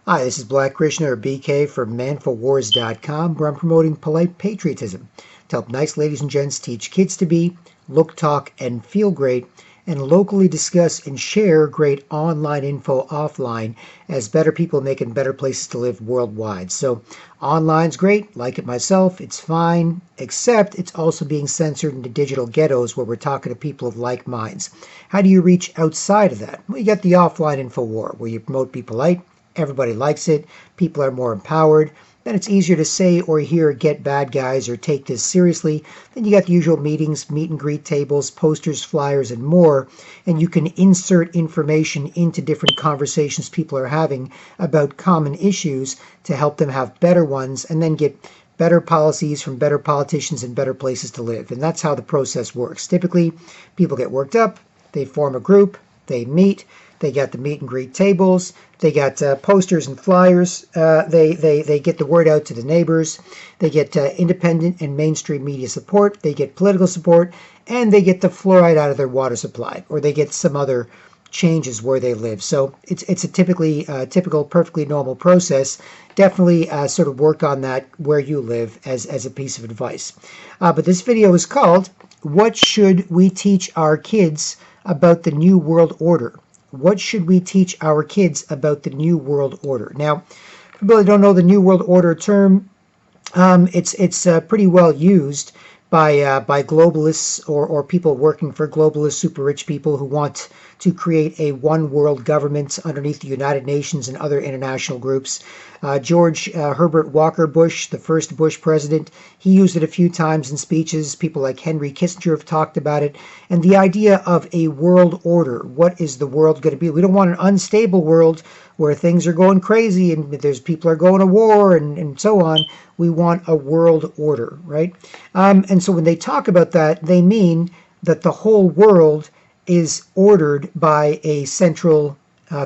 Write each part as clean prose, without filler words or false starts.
Hi, this is Black Krishna or BK from manfulwars.com, where I'm promoting polite patriotism to help nice ladies and gents teach kids to be, look, talk, and feel great, and locally discuss and share great online info offline as better people making better places to live worldwide. So online's great, like it myself, it's fine, except it's also being censored into digital ghettos where we're talking to people of like minds. How do you reach outside of that? Well, you got the offline info war, where you promote be polite, everybody likes it, people are more empowered, then it's easier to say or hear get bad guys or take this seriously. Then you got the usual meetings, meet and greet tables, posters, flyers, and more, and you can insert information into different conversations people are having about common issues to help them have better ones, and then get better policies from better politicians and better places to live. And that's how the process works. Typically, people get worked up, they form a group, they meet, they got the meet and greet tables, they got posters and flyers, they get the word out to the neighbors, they get independent and mainstream media support, they get political support, and they get the fluoride out of their water supply, or they get some other changes where they live. So it's a typical, perfectly normal process. Definitely sort of work on that where you live as a piece of advice. But this video is called, What Should We Teach Our Kids About the New World Order? What should we teach our kids about the New World Order? Now, for people that don't know the New World Order term, it's pretty well used by globalists or people working for globalist super rich people who want to create a one world government underneath the United Nations and other international groups. George Herbert Walker Bush, the first Bush president, he used it a few times in speeches. People like Henry Kissinger have talked about it. And the idea of a world order. What is the world going to be? We don't want an unstable world where things are going crazy and there's people are going to war and so on. We want a world order, right? And so when they talk about that, they mean that the whole world is ordered by a central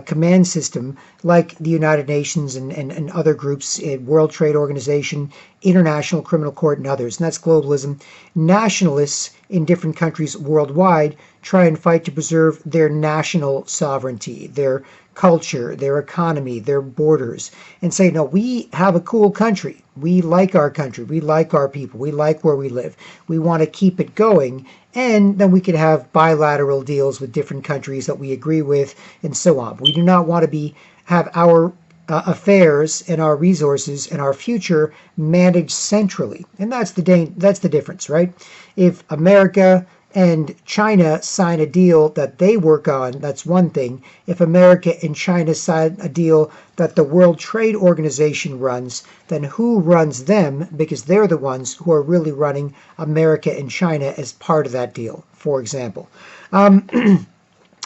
command system like the United Nations and other groups, World Trade Organization, International Criminal Court, and others. And that's globalism. Nationalists in different countries worldwide try and fight to preserve their national sovereignty, their culture, their economy, their borders, and say, no, we have a cool country. We like our country. We like our people. We like where we live. We want to keep it going. And then we could have bilateral deals with different countries that we agree with and so on. We do not want to have our affairs and our resources and our future managed centrally. And that's the difference, right? If America and China sign a deal that they work on, that's one thing. If America and China sign a deal that the World Trade Organization runs, then who runs them? Because they're the ones who are really running America and China as part of that deal, for example. And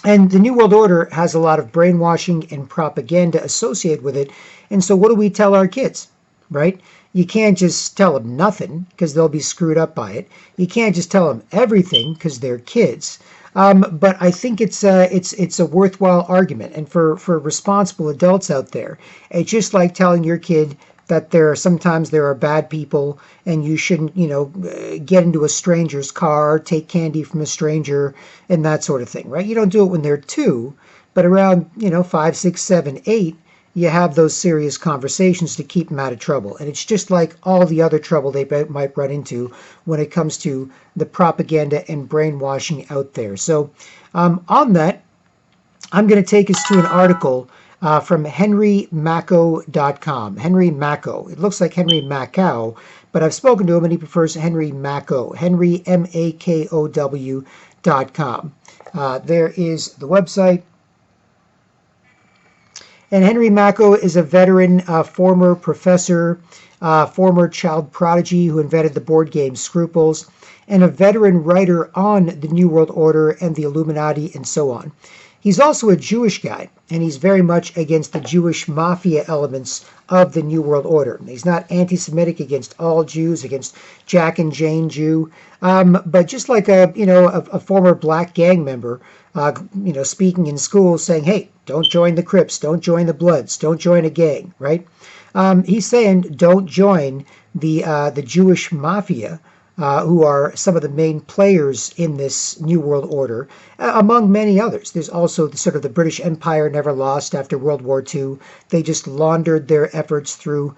the New World Order has a lot of brainwashing and propaganda associated with it. And so what do we tell our kids, right? You can't just tell them nothing because they'll be screwed up by it. You can't just tell them everything because they're kids. But I think it's a worthwhile argument. And for responsible adults out there, it's just like telling your kid that sometimes there are bad people and you shouldn't, get into a stranger's car, take candy from a stranger, and that sort of thing, right? You don't do it when they're 2, but around, 5, 6, 7, 8, you have those serious conversations to keep them out of trouble. And it's just like all the other trouble they might run into when it comes to the propaganda and brainwashing out there. So on that, I'm going to take us to an article from henrymacko.com. Henry Macko. It looks like Henry Macau, but I've spoken to him and he prefers Henry Macko. Henry, MAKOW.com. There is the website. And Henry Macko is a veteran, former professor, former child prodigy who invented the board game Scruples, and a veteran writer on the New World Order and the Illuminati and so on. He's also a Jewish guy, and he's very much against the Jewish mafia elements of the New World Order. He's not anti-Semitic against all Jews, against Jack and Jane Jew, but just like a former black gang member, speaking in school saying, hey, don't join the Crips, don't join the Bloods, don't join a gang, right? He's saying don't join the Jewish mafia who are some of the main players in this New World Order, among many others. There's also the British Empire never lost after World War II. They just laundered their efforts through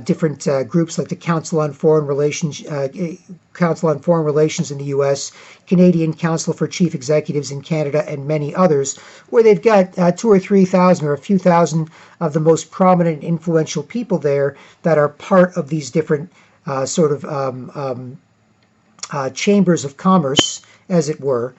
different groups like the Council on Foreign Relations in the U.S., Canadian Council for Chief Executives in Canada, and many others, where they've got 2,000 or 3,000 or a few thousand of the most prominent and influential people there that are part of these different chambers of commerce, as it were,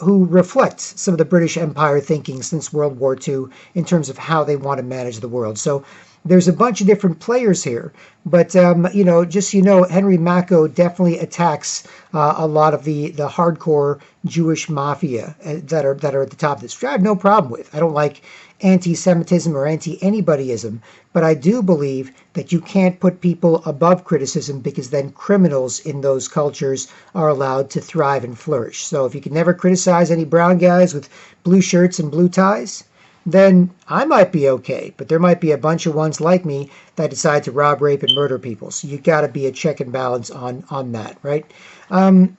who reflect some of the British Empire thinking since World War II in terms of how they want to manage the world. So there's a bunch of different players here, but Henry Mako definitely attacks a lot of the hardcore Jewish mafia that are at the top of this, which I have no problem with. I don't like anti-Semitism or anti-anybodyism, but I do believe that you can't put people above criticism, because then criminals in those cultures are allowed to thrive and flourish. So if you can never criticize any brown guys with blue shirts and blue ties, then I might be okay, but there might be a bunch of ones like me that decide to rob, rape, and murder people. So you got to be a check and balance on that, right? And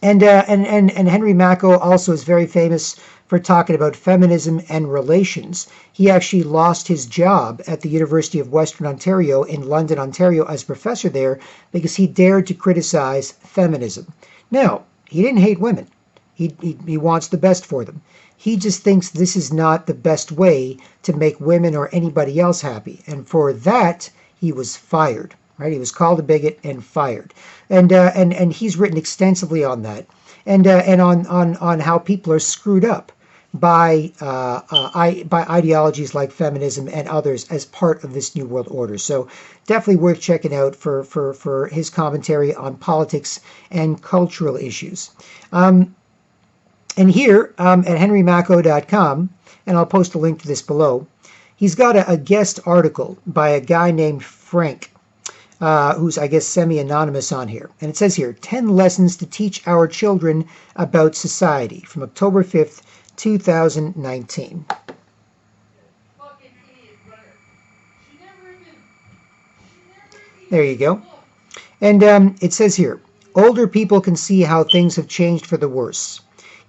Henry Mako also is very famous for talking about feminism and relations. He actually lost his job at the University of Western Ontario in London, Ontario, as a professor there because he dared to criticize feminism. Now, he didn't hate women. He wants the best for them. He just thinks this is not the best way to make women or anybody else happy. And for that, he was fired. Right? He was called a bigot and fired. And he's written extensively on that. And on how people are screwed up by ideologies like feminism and others as part of this New World Order. So definitely worth checking out for his commentary on politics and cultural issues. And here at henrymako.com, and I'll post a link to this below, he's got a guest article by a guy named Frank, who's, I guess, semi-anonymous on here. And it says here, 10 Lessons to Teach Our Children About Society, from October 5th, 2019. There you go. And it says here, older people can see how things have changed for the worse.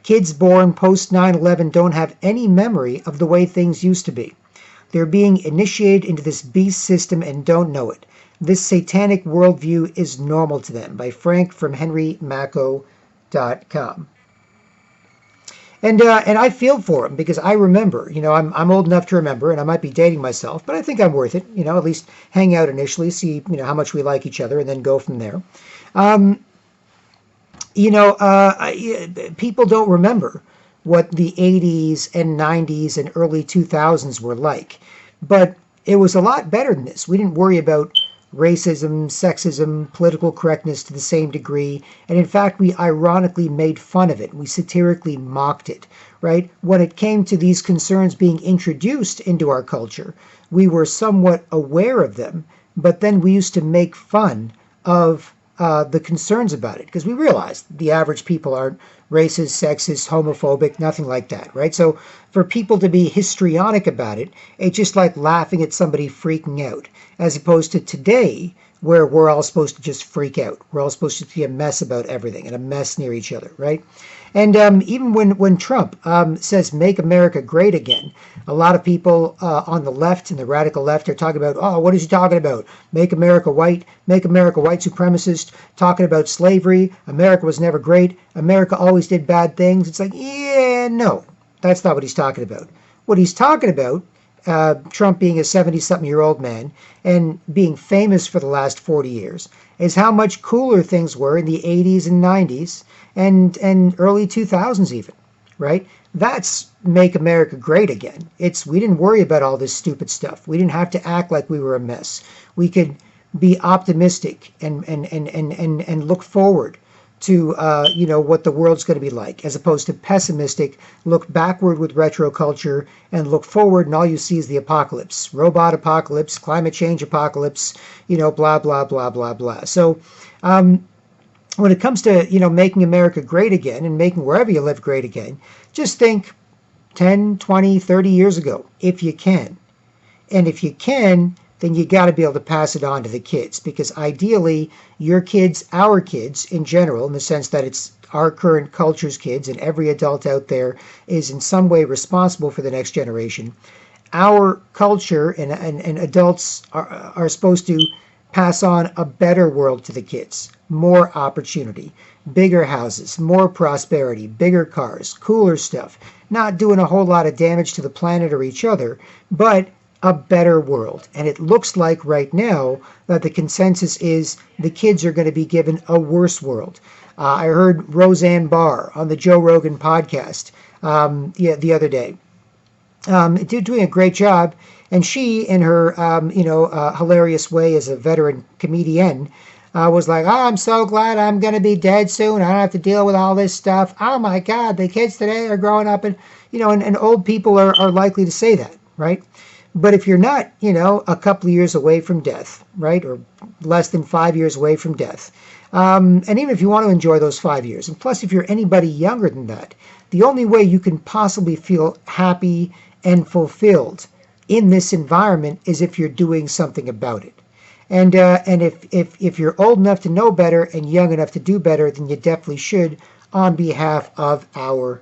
Kids born post 9/11 don't have any memory of the way things used to be. They're being initiated into this beast system and don't know it. This satanic worldview is normal to them. By Frank from henrymako.com. And I feel for him because I remember, I'm old enough to remember, and I might be dating myself, but I think I'm worth it. At least hang out initially, see how much we like each other, and then go from there. People don't remember what the 80s and 90s and early 2000s were like. But it was a lot better than this. We didn't worry about racism, sexism, political correctness to the same degree. And in fact, we ironically made fun of it. We satirically mocked it, right? When it came to these concerns being introduced into our culture, we were somewhat aware of them, but then we used to make fun of the concerns about it, because we realized the average people aren't racist, sexist, homophobic, nothing like that, right? So for people to be histrionic about it, it's just like laughing at somebody freaking out, as opposed to today, where we're all supposed to just freak out. We're all supposed to be a mess about everything and a mess near each other, right? And even when Trump says, make America great again, a lot of people on the left and the radical left are talking about, oh, what is he talking about? Make America white supremacist, talking about slavery. America was never great. America always did bad things. It's like, yeah, no, that's not what he's talking about. What he's talking about, Trump being a 70-something-year-old man and being famous for the last 40 years, is how much cooler things were in the 80s and 90s and early 2000s even, right? That's make America great again. We didn't worry about all this stupid stuff. We didn't have to act like we were a mess. We could be optimistic and look forward to what the world's going to be like, as opposed to pessimistic, look backward with retro culture and look forward and all you see is the apocalypse, robot apocalypse, climate change apocalypse, blah, blah, blah, blah, blah. So when it comes to, making America great again and making wherever you live great again, just think 10, 20, 30 years ago, if you can. And if you can, then you got to be able to pass it on to the kids, because ideally your kids, our kids in general, in the sense that it's our current culture's kids and every adult out there is in some way responsible for the next generation. Our culture and adults are supposed to pass on a better world to the kids, more opportunity, bigger houses, more prosperity, bigger cars, cooler stuff, not doing a whole lot of damage to the planet or each other, but a better world. And it looks like right now that the consensus is the kids are going to be given a worse world. I heard Roseanne Barr on the Joe Rogan podcast the other day. Doing a great job. And she, in her hilarious way as a veteran comedian, was like, oh, I'm so glad I'm going to be dead soon. I don't have to deal with all this stuff. Oh, my God, the kids today are growing up. And old people are likely to say that, right? But if you're not, a couple of years away from death, right, or less than 5 years away from death, and even if you want to enjoy those 5 years, and plus if you're anybody younger than that, the only way you can possibly feel happy and fulfilled in this environment is if you're doing something about it. And if you're old enough to know better and young enough to do better, then you definitely should on behalf of our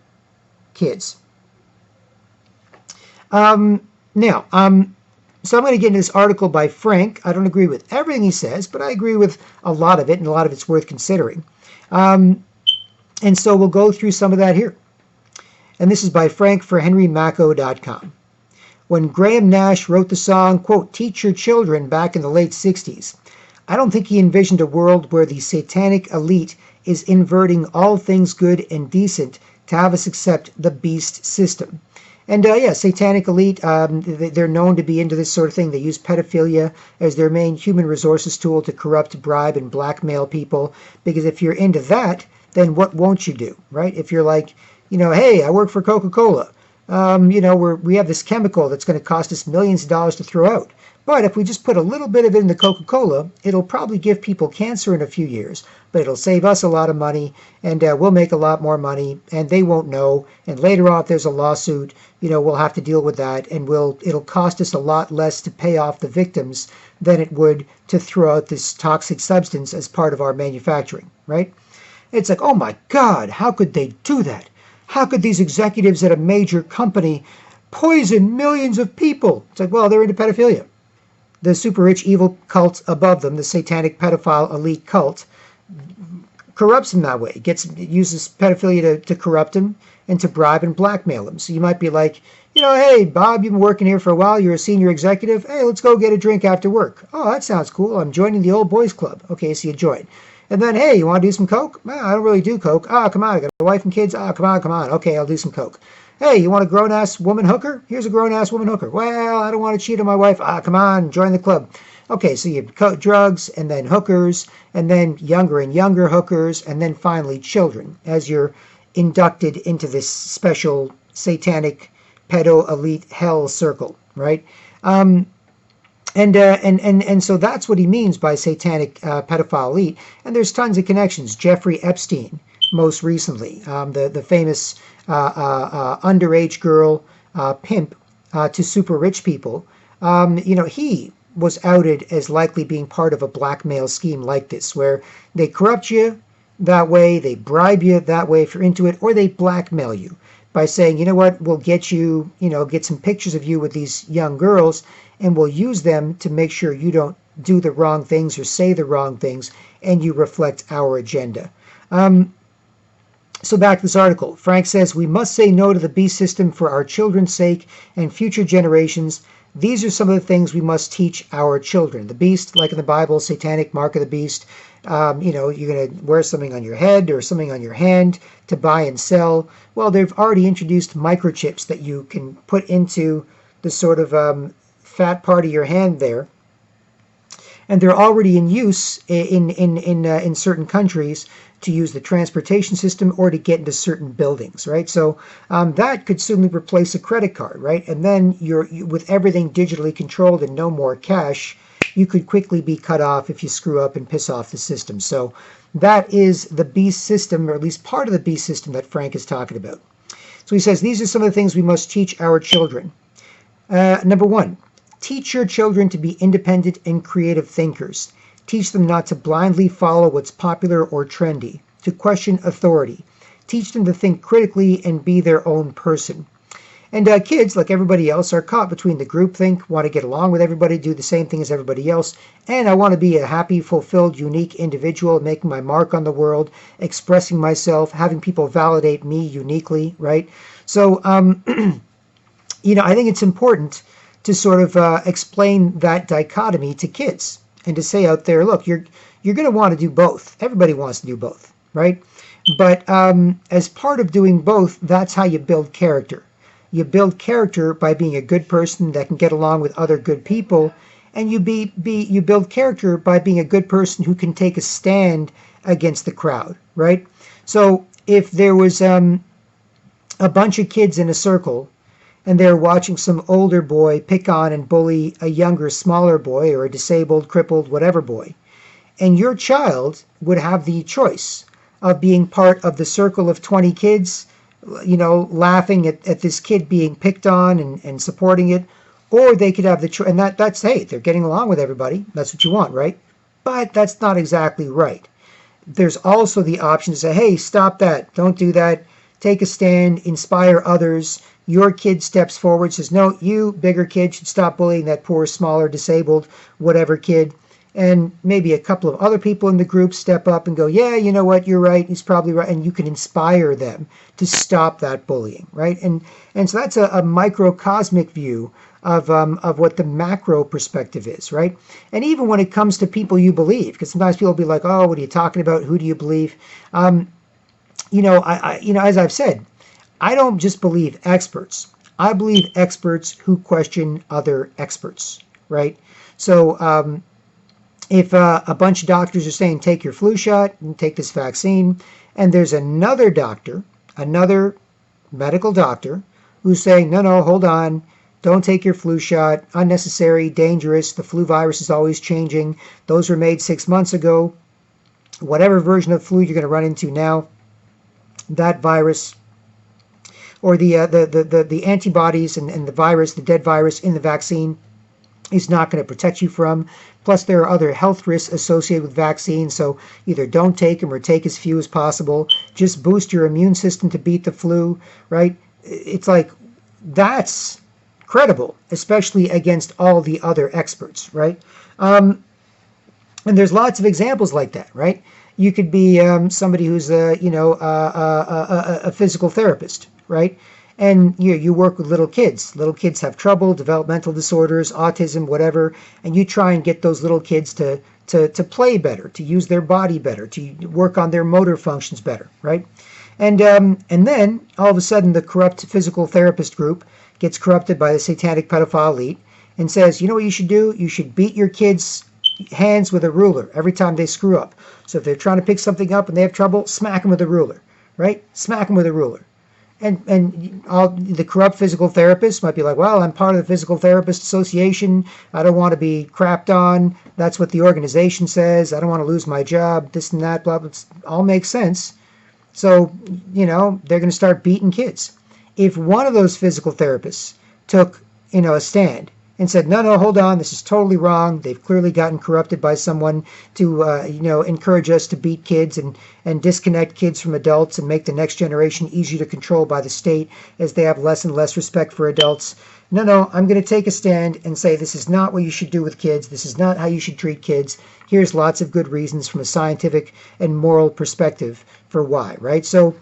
kids. So I'm going to get into this article by Frank. I don't agree with everything he says, but I agree with a lot of it, and a lot of it's worth considering. And so we'll go through some of that here. And this is by Frank for henrymacco.com. When Graham Nash wrote the song, quote, Teach Your Children back in the late 60s, I don't think he envisioned a world where the satanic elite is inverting all things good and decent to have us accept the beast system. And satanic elite, they're known to be into this sort of thing. They use pedophilia as their main human resources tool to corrupt, bribe, and blackmail people. Because if you're into that, then what won't you do, right? If you're like, hey, I work for Coca-Cola. We have this chemical that's going to cost us millions of dollars to throw out. But if we just put a little bit of it in the Coca-Cola, it'll probably give people cancer in a few years, but it'll save us a lot of money, and we'll make a lot more money, and they won't know. And later on, if there's a lawsuit, we'll have to deal with that, and it'll cost us a lot less to pay off the victims than it would to throw out this toxic substance as part of our manufacturing, right? It's like, oh my God, how could they do that? How could these executives at a major company poison millions of people? It's like, well, they're into pedophilia. The super rich evil cult above them, the satanic pedophile elite cult, corrupts them that way. Uses pedophilia to corrupt them and to bribe and blackmail them. So you might be like, hey, Bob, you've been working here for a while. You're a senior executive. Hey, let's go get a drink after work. Oh, that sounds cool. I'm joining the old boys club. Okay, so you join. And then, hey, you want to do some coke? Well, I don't really do coke. Oh, come on, I got a wife and kids. Oh, come on. Okay, I'll do some coke. Hey, you want a grown-ass woman hooker? Here's a grown-ass woman hooker. Well, I don't want to cheat on my wife. Ah, come on, join the club. Okay, so you have drugs, and then hookers, and then younger and younger hookers, and then finally children, as you're inducted into this special satanic pedo elite hell circle, right? And so that's what he means by satanic pedophile elite. And there's tons of connections. Jeffrey Epstein, most recently, the famous underage girl pimp to super rich people. He was outed as likely being part of a blackmail scheme like this, where they corrupt you that way, they bribe you that way if you're into it, or they blackmail you by saying, you know what, we'll get you, get some pictures of you with these young girls, and we'll use them to make sure you don't do the wrong things or say the wrong things, and you reflect our agenda. So back to this article. Frank says, we must say no to the beast system for our children's sake and future generations. These are some of the things we must teach our children. The beast, like in the Bible, satanic mark of the beast. You're going to wear something on your head or something on your hand to buy and sell. Well, they've already introduced microchips that you can put into the sort of fat part of your hand there. And they're already in use in certain countries to use the transportation system or to get into certain buildings, right? So that could certainly replace a credit card, right? And then with everything digitally controlled and no more cash, you could quickly be cut off if you screw up and piss off the system. So that is the beast system, or at least part of the beast system that Frank is talking about. So he says, these are some of the things we must teach our children. Number one, Teach your children to be independent and creative thinkers. Teach them not to blindly follow what's popular or trendy, to question authority. Teach them to think critically and be their own person. And kids, like everybody else, are caught between the groupthink, want to get along with everybody, do the same thing as everybody else, and I want to be a happy, fulfilled, unique individual, making my mark on the world, expressing myself, having people validate me uniquely, right? So, I think it's important to sort of explain that dichotomy to kids and to say out there, look, you're going to want to do both. Everybody wants to do both, right? But as part of doing both, that's how you build character. You build character by being a good person that can get along with other good people, and you build character by being a good person who can take a stand against the crowd, right? So if there was a bunch of kids in a circle and they're watching some older boy pick on and bully a younger, smaller boy or a disabled, crippled, whatever boy, and your child would have the choice of being part of the circle of 20 kids, laughing at this kid being picked on and supporting it, or they could have the choice, and that's, hey, they're getting along with everybody. That's what you want, right? But that's not exactly right. There's also the option to say, hey, stop that. Don't do that. Take a stand, inspire others. Your kid steps forward, says, no, you, bigger kid, should stop bullying that poor, smaller, disabled, whatever kid. And maybe a couple of other people in the group step up and go, yeah, you know what, you're right, he's probably right. And you can inspire them to stop that bullying, right? And so that's a microcosmic view of what the macro perspective is, right? And even when it comes to people you believe, because sometimes people will be like, oh, what are you talking about? Who do you believe? As I've said, I don't just believe experts. I believe experts who question other experts, right? So if a bunch of doctors are saying, take your flu shot and take this vaccine, and there's another doctor, another medical doctor, who's saying, no, hold on, don't take your flu shot, unnecessary, dangerous, the flu virus is always changing, those were made 6 months ago, whatever version of flu you're going to run into now, that virus, or the antibodies and the virus, the dead virus in the vaccine, is not going to protect you from. Plus, there are other health risks associated with vaccines, so either don't take them or take as few as possible. Just boost your immune system to beat the flu, right? It's like, that's credible, especially against all the other experts, right? And there's lots of examples like that, right? You could be somebody who's a physical therapist, right? And you work with little kids. Little kids have trouble, developmental disorders, autism, whatever, and you try and get those little kids to play better, to use their body better, to work on their motor functions better, right? And then all of a sudden the corrupt physical therapist group gets corrupted by the satanic pedophile elite and says, you know what you should do? You should beat your kids' hands with a ruler every time they screw up. So if they're trying to pick something up and they have trouble, smack them with a ruler, right? Smack them with a ruler. And all the corrupt physical therapists might be like, well, I'm part of the Physical Therapist Association. I don't want to be crapped on. That's what the organization says. I don't want to lose my job, this and that, blah, blah. It all makes sense. So, they're going to start beating kids. If one of those physical therapists took, a stand and said, no, hold on, this is totally wrong. They've clearly gotten corrupted by someone to, encourage us to beat kids and disconnect kids from adults and make the next generation easier to control by the state as they have less and less respect for adults. No, I'm going to take a stand and say this is not what you should do with kids. This is not how you should treat kids. Here's lots of good reasons from a scientific and moral perspective for why, right? So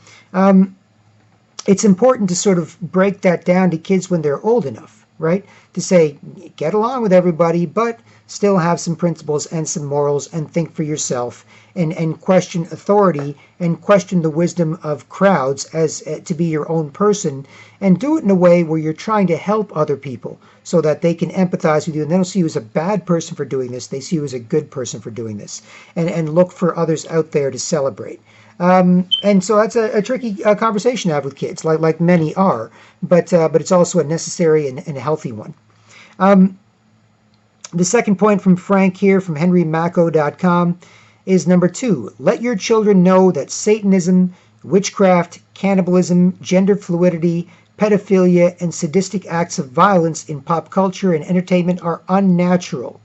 it's important to sort of break that down to kids when they're old enough, right? To say, get along with everybody, but still have some principles and some morals and think for yourself and question authority and question the wisdom of crowds as to be your own person, and do it in a way where you're trying to help other people so that they can empathize with you and they don't see you as a bad person for doing this. They see you as a good person for doing this, and look for others out there to celebrate. And so that's a tricky conversation to have with kids, like many are, but it's also a necessary and a healthy one. The second point from Frank here from henrymacco.com is number 2. Let your children know that Satanism, witchcraft, cannibalism, gender fluidity, pedophilia, and sadistic acts of violence in pop culture and entertainment are unnatural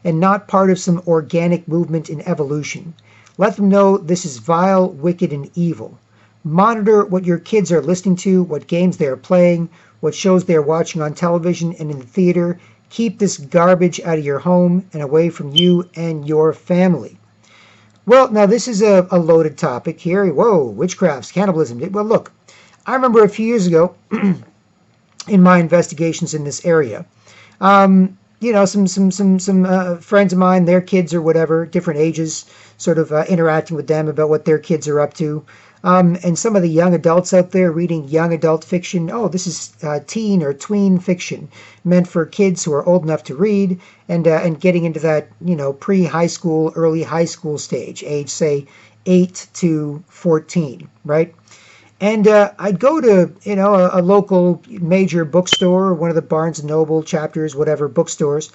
and not part of some organic movement in evolution. Let them know this is vile, wicked, and evil. Monitor what your kids are listening to, what games they are playing, what shows they are watching on television and in the theater. Keep this garbage out of your home and away from you and your family. Well, now this is a loaded topic here. Whoa, witchcrafts, cannibalism. Well, look, I remember a few years ago in my investigations in this area, some friends of mine, their kids or whatever, different ages, sort of interacting with them about what their kids are up to. And some of the young adults out there reading young adult fiction. Oh, this is teen or tween fiction meant for kids who are old enough to read and getting into that, pre-high school, early high school stage, age, say, 8 to 14, right? And I'd go to, a local major bookstore, one of the Barnes & Noble chapters, whatever, bookstores,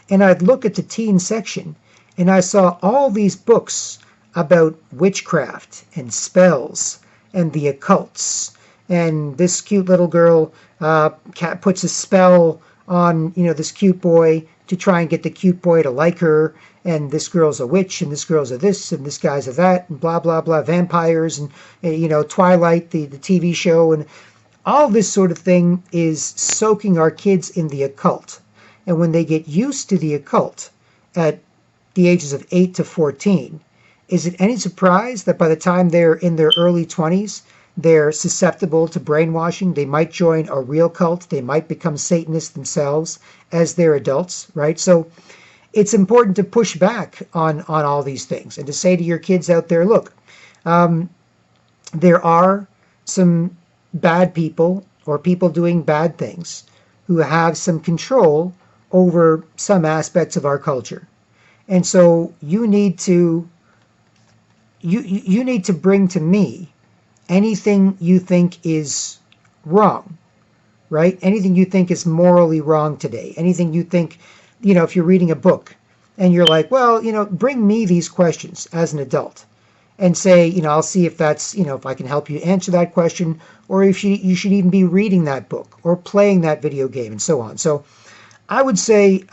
and I'd look at the teen section, and I saw all these books about witchcraft and spells and the occults. And this cute little girl puts a spell on, this cute boy to try and get the cute boy to like her. And this girl's a witch, and this girl's a this, and this guy's a that, and blah, blah, blah, vampires, and, Twilight, the TV show, and all this sort of thing is soaking our kids in the occult. And when they get used to the occult at the ages of 8 to 14, is it any surprise that by the time they're in their early 20s, they're susceptible to brainwashing? They might join a real cult. They might become Satanists themselves as they're adults, right? So it's important to push back on all these things and to say to your kids out there, look, there are some bad people or people doing bad things who have some control over some aspects of our culture. And so you need to bring to me anything you think is wrong, right? Anything you think is morally wrong today. Anything you think, if you're reading a book and you're like, well, bring me these questions as an adult and say, I'll see if that's, if I can help you answer that question, or if you should even be reading that book or playing that video game and so on. So I would say,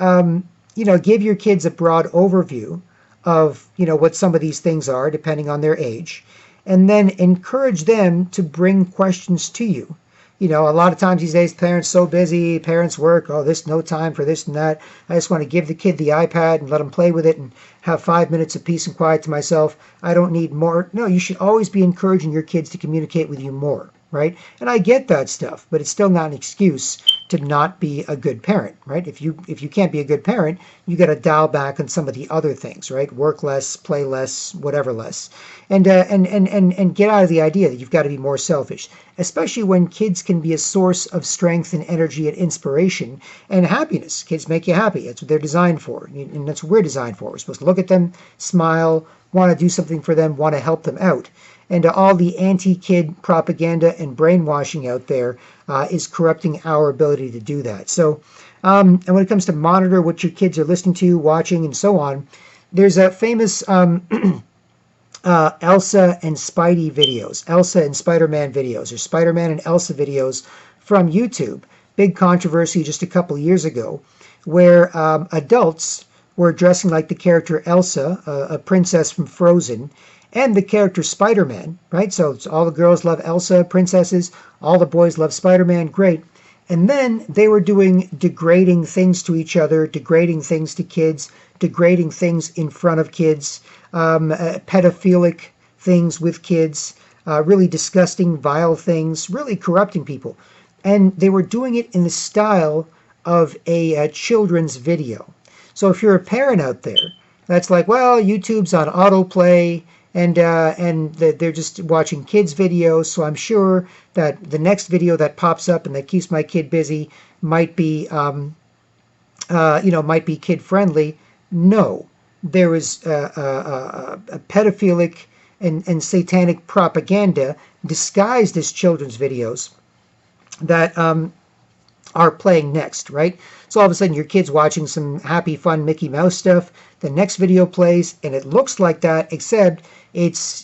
give your kids a broad overview of, what some of these things are, depending on their age, and then encourage them to bring questions to you. A lot of times these days, parents so busy, parents work, this, no time for this and that. I just want to give the kid the iPad and let him play with it and have 5 minutes of peace and quiet to myself. I don't need more. No, you should always be encouraging your kids to communicate with you more, right? And I get that stuff, but it's still not an excuse to not be a good parent, right? If you can't be a good parent, you got to dial back on some of the other things, right? Work less, play less, whatever less, and get out of the idea that you've got to be more selfish, especially when kids can be a source of strength and energy and inspiration and happiness. Kids make you happy. That's what they're designed for, and that's what we're designed for. We're supposed to look at them, smile, want to do something for them, want to help them out. And all the anti-kid propaganda and brainwashing out there is corrupting our ability to do that. So, and when it comes to monitor what your kids are listening to, watching, and so on, there's a famous Elsa and Spidey videos, Elsa and Spider-Man videos, or Spider-Man and Elsa videos from YouTube. Big controversy just a couple of years ago, where adults were dressing like the character Elsa, a princess from Frozen, and the character Spider-Man, right? So all the girls love Elsa, princesses. All the boys love Spider-Man, great. And then they were doing degrading things to each other, degrading things to kids, degrading things in front of kids, pedophilic things with kids, really disgusting, vile things, really corrupting people. And they were doing it in the style of a children's video. So if you're a parent out there, that's like, well, YouTube's on autoplay, and they're just watching kids' videos, so I'm sure that the next video that pops up and that keeps my kid busy might be, might be kid-friendly. No, there is a pedophilic and satanic propaganda disguised as children's videos that are playing next, right? So all of a sudden your kid's watching some happy, fun Mickey Mouse stuff. The next video plays and it looks like that, except it's,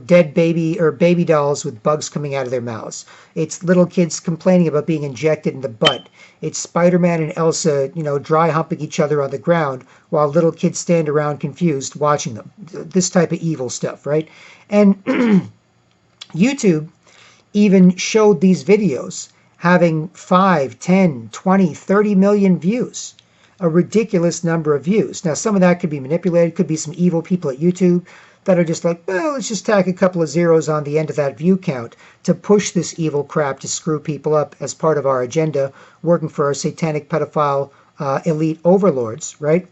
dead baby or baby dolls with bugs coming out of their mouths. It's little kids complaining about being injected in the butt. It's Spider-Man and Elsa, dry humping each other on the ground while little kids stand around confused watching them. This type of evil stuff, right? And YouTube even showed these videos having 5, 10, 20, 30 million views, a ridiculous number of views. Now, some of that could be manipulated, could be some evil people at YouTube that are just like, well, let's just tack a couple of zeros on the end of that view count to push this evil crap to screw people up as part of our agenda, working for our satanic pedophile elite overlords, right?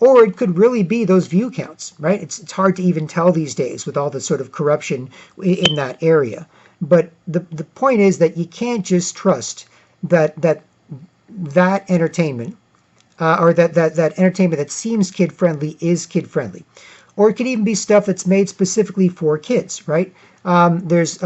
Or it could really be those view counts, right? It's hard to even tell these days with all the sort of corruption in that area. But the point is that you can't just trust that entertainment or that entertainment that seems kid friendly is kid friendly, or it could even be stuff that's made specifically for kids, right? There's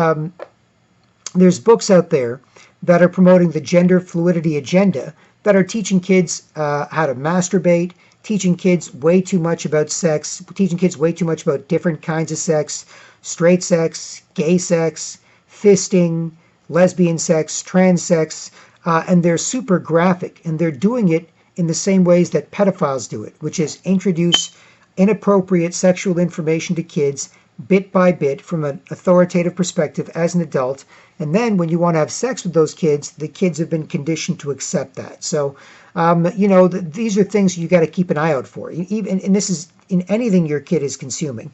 books out there that are promoting the gender fluidity agenda that are teaching kids how to masturbate, teaching kids way too much about sex, teaching kids way too much about different kinds of sex, straight sex, gay sex, fisting, lesbian sex, trans sex, and they're super graphic, and they're doing it in the same ways that pedophiles do it, which is introduce inappropriate sexual information to kids bit by bit from an authoritative perspective as an adult. And then when you want to have sex with those kids, the kids have been conditioned to accept that. So, these are things you got to keep an eye out for. Even, and this is in anything your kid is consuming.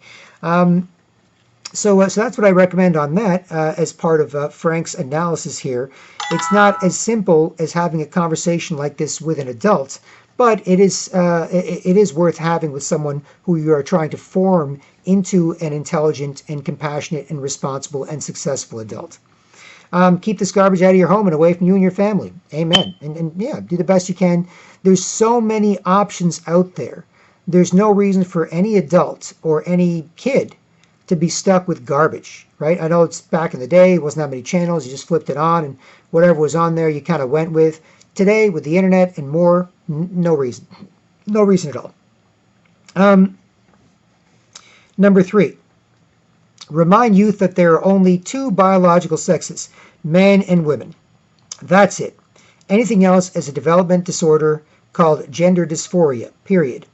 So that's what I recommend on that as part of Frank's analysis here. It's not as simple as having a conversation like this with an adult, but it is worth having with someone who you are trying to form into an intelligent and compassionate and responsible and successful adult. Keep this garbage out of your home and away from you and your family. Amen. And yeah, do the best you can. There's so many options out there. There's no reason for any adult or any kid to be stuck with garbage, right? I know it's back in the day, it wasn't that many channels, you just flipped it on and whatever was on there you kind of went with. Today, with the internet and more, no reason. No reason at all. Number 3, remind youth that there are only 2 biological sexes, men and women. That's it. Anything else is a development disorder called gender dysphoria, period.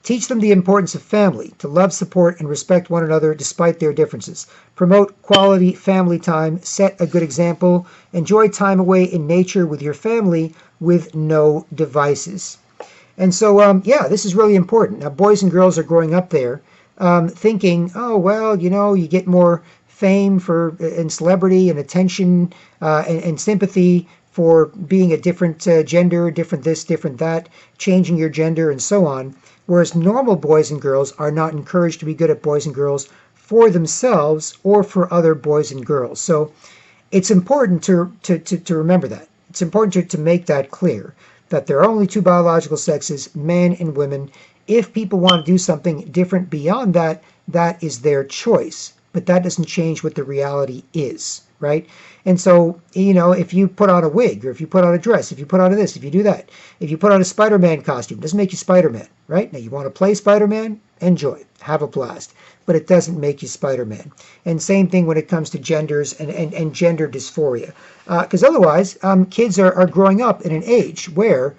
Teach them the importance of family, to love, support, and respect one another despite their differences. Promote quality family time, set a good example, enjoy time away in nature with your family with no devices. And so, this is really important. Now, boys and girls are growing up there thinking, oh, well, you get more fame and celebrity and attention and sympathy for being a different gender, different this, different that, changing your gender, and so on. Whereas normal boys and girls are not encouraged to be good at boys and girls for themselves or for other boys and girls. So it's important to remember that. It's important to make that clear, that there are only 2 biological sexes, men and women. If people want to do something different beyond that, that is their choice. But that doesn't change what the reality is, right? And so, if you put on a wig, or if you put on a dress, if you put on this, if you do that, if you put on a Spider-Man costume, it doesn't make you Spider-Man, right? Now, you want to play Spider-Man? Enjoy. Have a blast. But it doesn't make you Spider-Man. And same thing when it comes to genders and gender dysphoria. Because otherwise, kids are growing up in an age where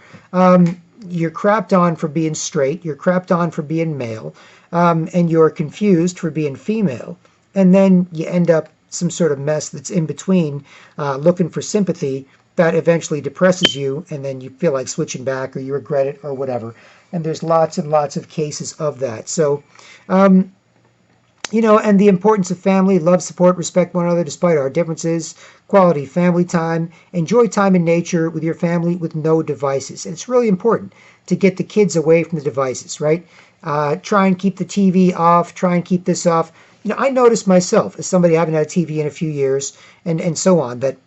you're crapped on for being straight, you're crapped on for being male, and you're confused for being female. And then you end up some sort of mess that's in between, looking for sympathy that eventually depresses you, and then you feel like switching back, or you regret it, or whatever. And there's lots and lots of cases of that. So, and the importance of family, love, support, respect one another despite our differences, quality family time, enjoy time in nature with your family with no devices. And it's really important to get the kids away from the devices, right? Try and keep the TV off, try and keep this off. I noticed myself, as somebody I haven't had a TV in a few years, and so on, that,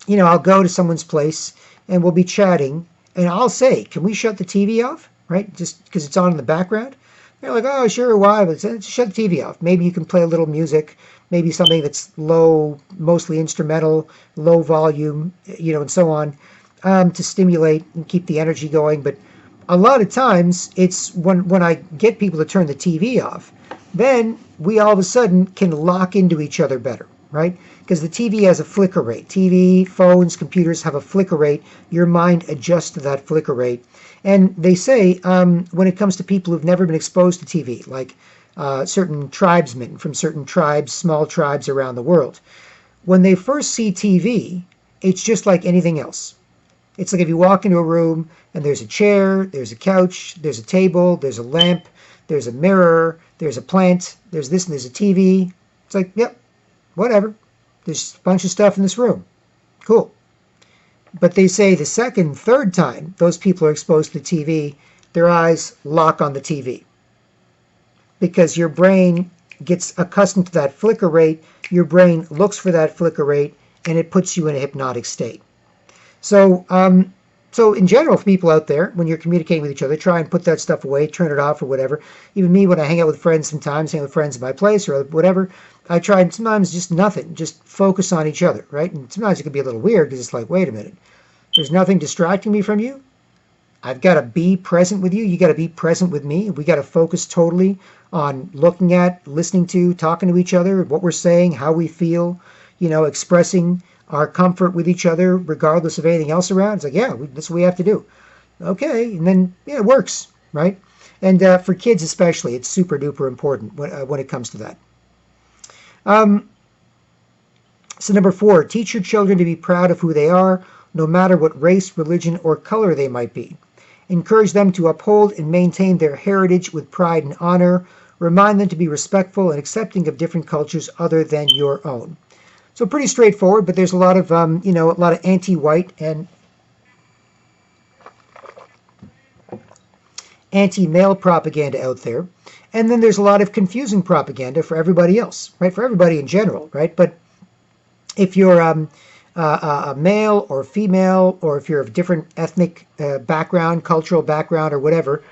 I'll go to someone's place, and we'll be chatting, and I'll say, can we shut the TV off, right? Just because it's on in the background. They're like, oh, sure, why? But shut the TV off. Maybe you can play a little music, maybe something that's low, mostly instrumental, low volume, and so on. to stimulate and keep the energy going. But a lot of times it's when I get people to turn the TV off, then we all of a sudden can lock into each other better, right? Because the TV has a flicker rate. TV, phones, computers have a flicker rate. Your mind adjusts to that flicker rate. And they say when it comes to people who've never been exposed to TV, like certain tribesmen from certain tribes, small tribes around the world, when they first see TV, it's just like anything else. It's like if you walk into a room and there's a chair, there's a couch, there's a table, there's a lamp, there's a mirror, there's a plant, there's this and there's a TV. It's like, yep, whatever. There's a bunch of stuff in this room. Cool. But they say the second, third time those people are exposed to the TV, their eyes lock on the TV. Because your brain gets accustomed to that flicker rate, your brain looks for that flicker rate, and it puts you in a hypnotic state. So in general, for people out there, when you're communicating with each other, try and put that stuff away, turn it off or whatever. Even me, when I hang out with friends sometimes, hang with friends at my place or whatever, I try and sometimes just nothing, just focus on each other, right? And sometimes it can be a little weird because it's like, wait a minute, there's nothing distracting me from you. I've got to be present with you. You got to be present with me. We got to focus totally on looking at, listening to, talking to each other, what we're saying, how we feel, expressing our comfort with each other, regardless of anything else around. It's like, yeah, that's what we have to do. Okay, and then it works, right? And for kids especially, it's super duper important when it comes to that. So number 4, teach your children to be proud of who they are, no matter what race, religion, or color they might be. Encourage them to uphold and maintain their heritage with pride and honor. Remind them to be respectful and accepting of different cultures other than your own. So pretty straightforward, but there's a lot of anti-white and anti-male propaganda out there. And then there's a lot of confusing propaganda for everybody else, right? For everybody in general, right? But if you're a male or female, or if you're of different ethnic background, cultural background, or whatever,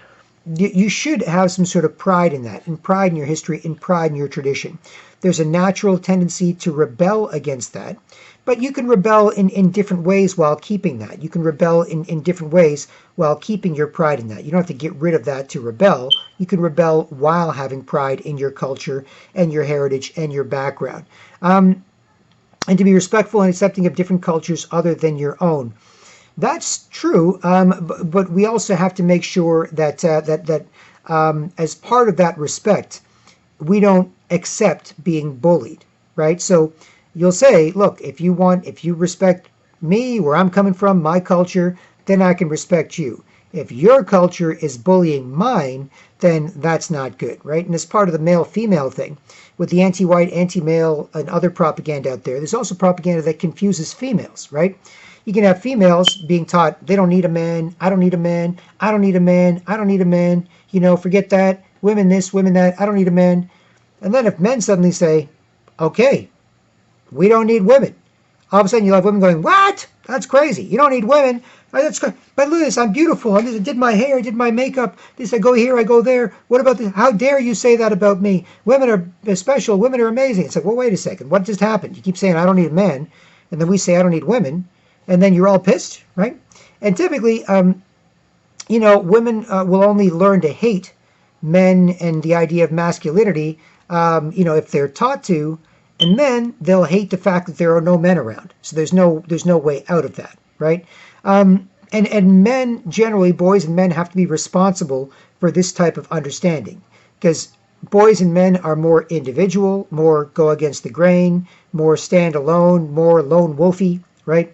you should have some sort of pride in that, and pride in your history, and pride in your tradition. There's a natural tendency to rebel against that, but you can rebel in different ways while keeping that. You can rebel in different ways while keeping your pride in that. You don't have to get rid of that to rebel. You can rebel while having pride in your culture and your heritage and your background. And to be respectful and accepting of different cultures other than your own. That's true, but we also have to make sure that as part of that respect, we don't accept being bullied, right? So you'll say, look, if you respect me, where I'm coming from, my culture, then I can respect you. If your culture is bullying mine, then that's not good, right? And as part of the male-female thing, with the anti-white, anti-male, and other propaganda out there, there's also propaganda that confuses females, right? You can have females being taught they don't need a man, I don't need a man, I don't need a man, I don't need a man, forget that, women this, women that, I don't need a man. And then if men suddenly say, okay, we don't need women, all of a sudden you'll have women going, what? That's crazy. You don't need women. But look at this, I'm beautiful. I did my hair, I did my makeup. This, I go here, I go there. What about this? How dare you say that about me? Women are special. Women are amazing. It's like, well, wait a second. What just happened? You keep saying, I don't need a man. And then we say, I don't need women. And then you're all pissed, right? And typically, women will only learn to hate men and the idea of masculinity, if they're taught to, and then they'll hate the fact that there are no men around. So there's no way out of that, right? And men, generally, boys and men have to be responsible for this type of understanding, because boys and men are more individual, more go against the grain, more stand alone, more lone wolfy, right?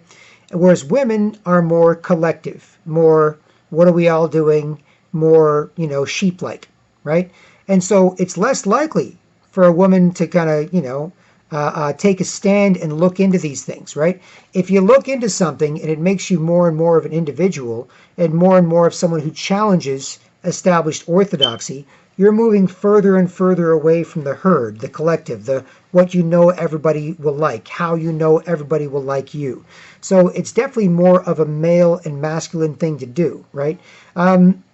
Whereas women are more collective, more what are we all doing, more, sheep-like, right? And so it's less likely for a woman to kind of, take a stand and look into these things, right? If you look into something and it makes you more and more of an individual and more of someone who challenges established orthodoxy, you're moving further and further away from the herd, the collective, what everybody will like, how everybody will like you. So it's definitely more of a male and masculine thing to do, right? I'm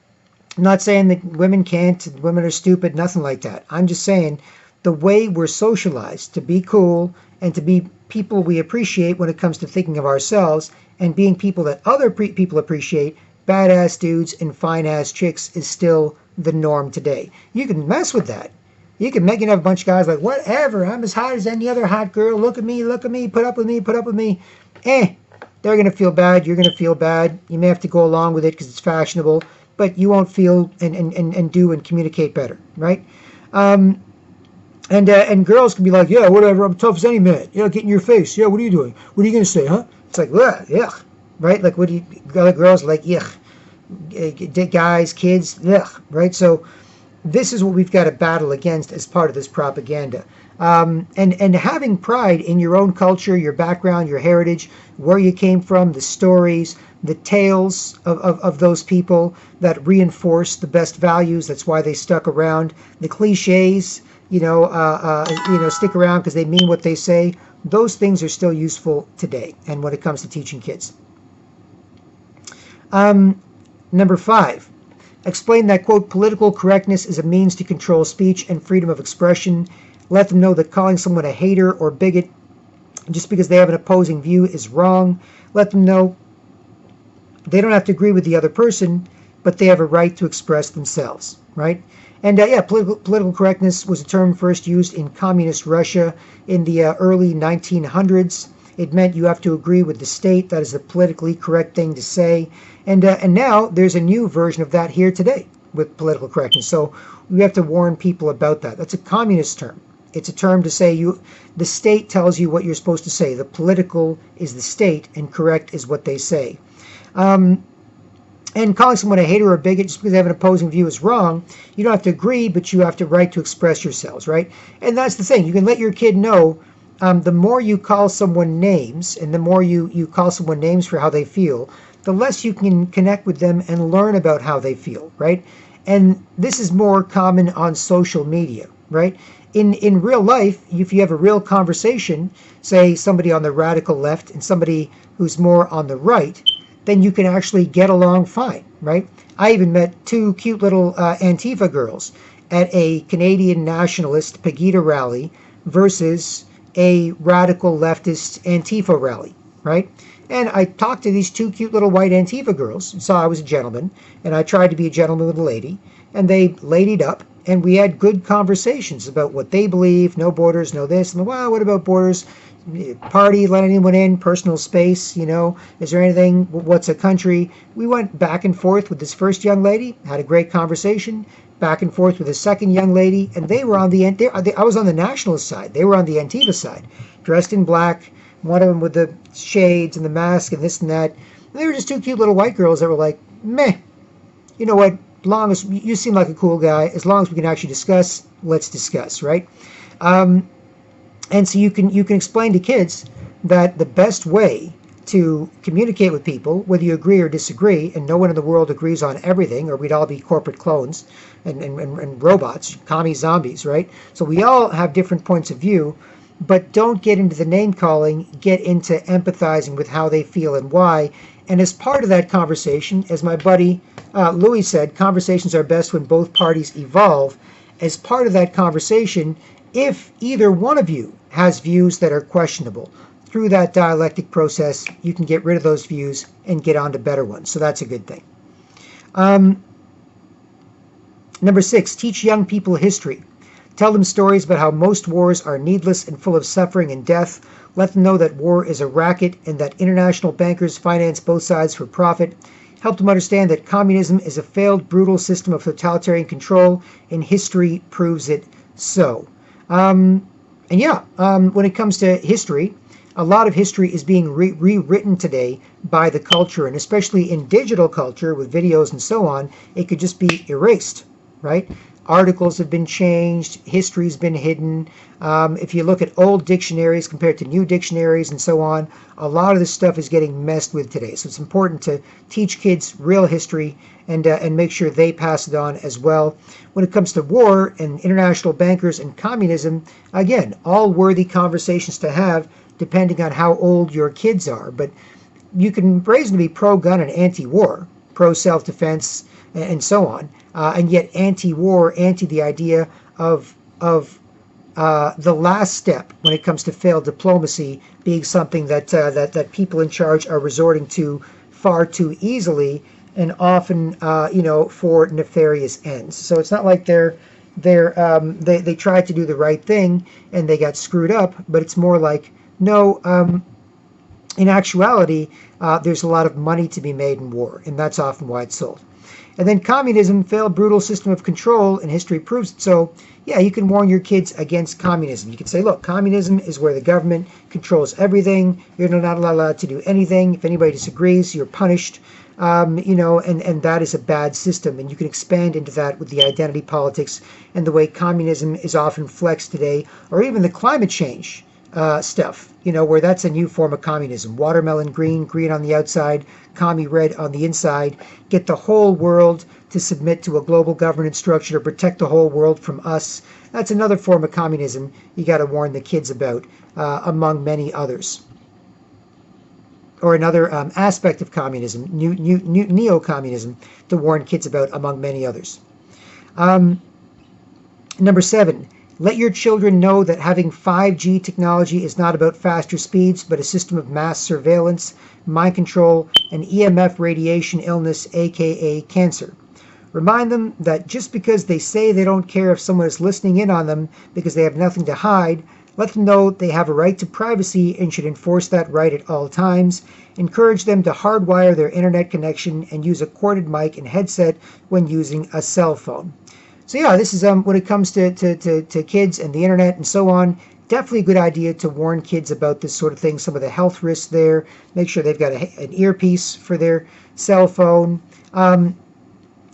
not saying that women can't, women are stupid, nothing like that. I'm just saying the way we're socialized to be cool and to be people we appreciate when it comes to thinking of ourselves and being people that other people appreciate, badass dudes and fine ass chicks is still the norm today. You can mess with that. You can have a bunch of guys like, whatever, I'm as hot as any other hot girl. Look at me, put up with me, put up with me. They're going to feel bad. You're going to feel bad. You may have to go along with it because it's fashionable, but you won't feel and do and communicate better, right? And girls can be like, yeah, whatever, I'm tough as any man. Yeah, get in your face. Yeah, what are you doing? What are you going to say, huh? It's like, yuck, right? Like, what do you, other girls like, yuck. Guys, kids, yuck, right? So this is what we've got to battle against as part of this propaganda. And having pride in your own culture, your background, your heritage, where you came from, the stories, the tales of those people that reinforce the best values. That's why they stuck around. The cliches, stick around because they mean what they say. Those things are still useful today, and when it comes to teaching kids. Number 5, explain that, quote, political correctness is a means to control speech and freedom of expression. Let them know that calling someone a hater or bigot just because they have an opposing view is wrong. Let them know they don't have to agree with the other person, but they have a right to express themselves, right? And political correctness was a term first used in communist Russia in the early 1900s. It meant you have to agree with the state. That is the politically correct thing to say. And now there's a new version of that here today with political correctness. So we have to warn people about that. That's a communist term. It's a term to say the state tells you what you're supposed to say. The political is the state, and correct is what they say. And calling someone a hater or a bigot just because they have an opposing view is wrong. You don't have to agree, but you have the right to express yourselves, right? And that's the thing. You can let your kid know, the more you call someone names, and the more you call someone names for how they feel, the less you can connect with them and learn about how they feel, right? And this is more common on social media, right? In real life, if you have a real conversation, say somebody on the radical left and somebody who's more on the right, then you can actually get along fine, right? I even met 2 cute little Antifa girls at a Canadian nationalist Pegida rally versus a radical leftist Antifa rally, right? And I talked to these 2 cute little white Antifa girls, saw I was a gentleman, and I tried to be a gentleman with a lady, and they ladied up, and we had good conversations about what they believe, no borders, no this, and well, what about borders? Party, let anyone in, personal space, is there anything, what's a country? We went back and forth with this first young lady, had a great conversation, back and forth with the second young lady, and they were on I was on the nationalist side, they were on the Antifa side, dressed in black, one of them with the shades and the mask and this and that. And they were just 2 cute little white girls that were like, meh, you know what, as long as you seem like a cool guy, as long as we can actually discuss, let's discuss, right? And so you can explain to kids that the best way to communicate with people, whether you agree or disagree, and no one in the world agrees on everything, or we'd all be corporate clones and robots, commie zombies, right? So we all have different points of view, but don't get into the name calling, get into empathizing with how they feel and why. And as part of that conversation, as my buddy Louis said, conversations are best when both parties evolve. As part of that conversation, if either one of you has views that are questionable, through that dialectic process, you can get rid of those views and get on to better ones. So that's a good thing. Number 6, teach young people history. Tell them stories about how most wars are needless and full of suffering and death. Let them know that war is a racket and that international bankers finance both sides for profit. Help them understand that communism is a failed, brutal system of totalitarian control, and history proves it so. When it comes to history, a lot of history is being rewritten today by the culture, and especially in digital culture with videos and so on, it could just be erased, right? Articles have been changed, history's been hidden. If you look at old dictionaries compared to new dictionaries and so on, a lot of this stuff is getting messed with today. So it's important to teach kids real history and make sure they pass it on as well. When it comes to war and international bankers and communism, again, all worthy conversations to have depending on how old your kids are. But you can raise them to be pro-gun and anti-war, pro-self-defense, and so on, and yet anti-war, anti the idea of the last step when it comes to failed diplomacy being something that people in charge are resorting to far too easily and often for nefarious ends. So it's not like they tried to do the right thing and they got screwed up, but it's more like no. In actuality, there's a lot of money to be made in war, and that's often why it's sold. And then communism, failed brutal system of control, and history proves it. So, yeah, you can warn your kids against communism. You can say, look, communism is where the government controls everything. You're not allowed to do anything. If anybody disagrees, you're punished. And that is a bad system. And you can expand into that with the identity politics and the way communism is often flexed today, or even the climate change stuff, where that's a new form of communism. Watermelon green, green on the outside, commie red on the inside. Get the whole world to submit to a global governance structure to protect the whole world from us. That's another form of communism you got to warn the kids about, among many others. Or another aspect of communism, neo-communism, to warn kids about, among many others. Number 7. Let your children know that having 5G technology is not about faster speeds, but a system of mass surveillance, mind control, and EMF radiation illness, aka cancer. Remind them that just because they say they don't care if someone is listening in on them because they have nothing to hide, let them know they have a right to privacy and should enforce that right at all times. Encourage them to hardwire their internet connection and use a corded mic and headset when using a cell phone. So yeah, this is when it comes to kids and the internet and so on, definitely a good idea to warn kids about this sort of thing, some of the health risks there, make sure they've got an earpiece for their cell phone. And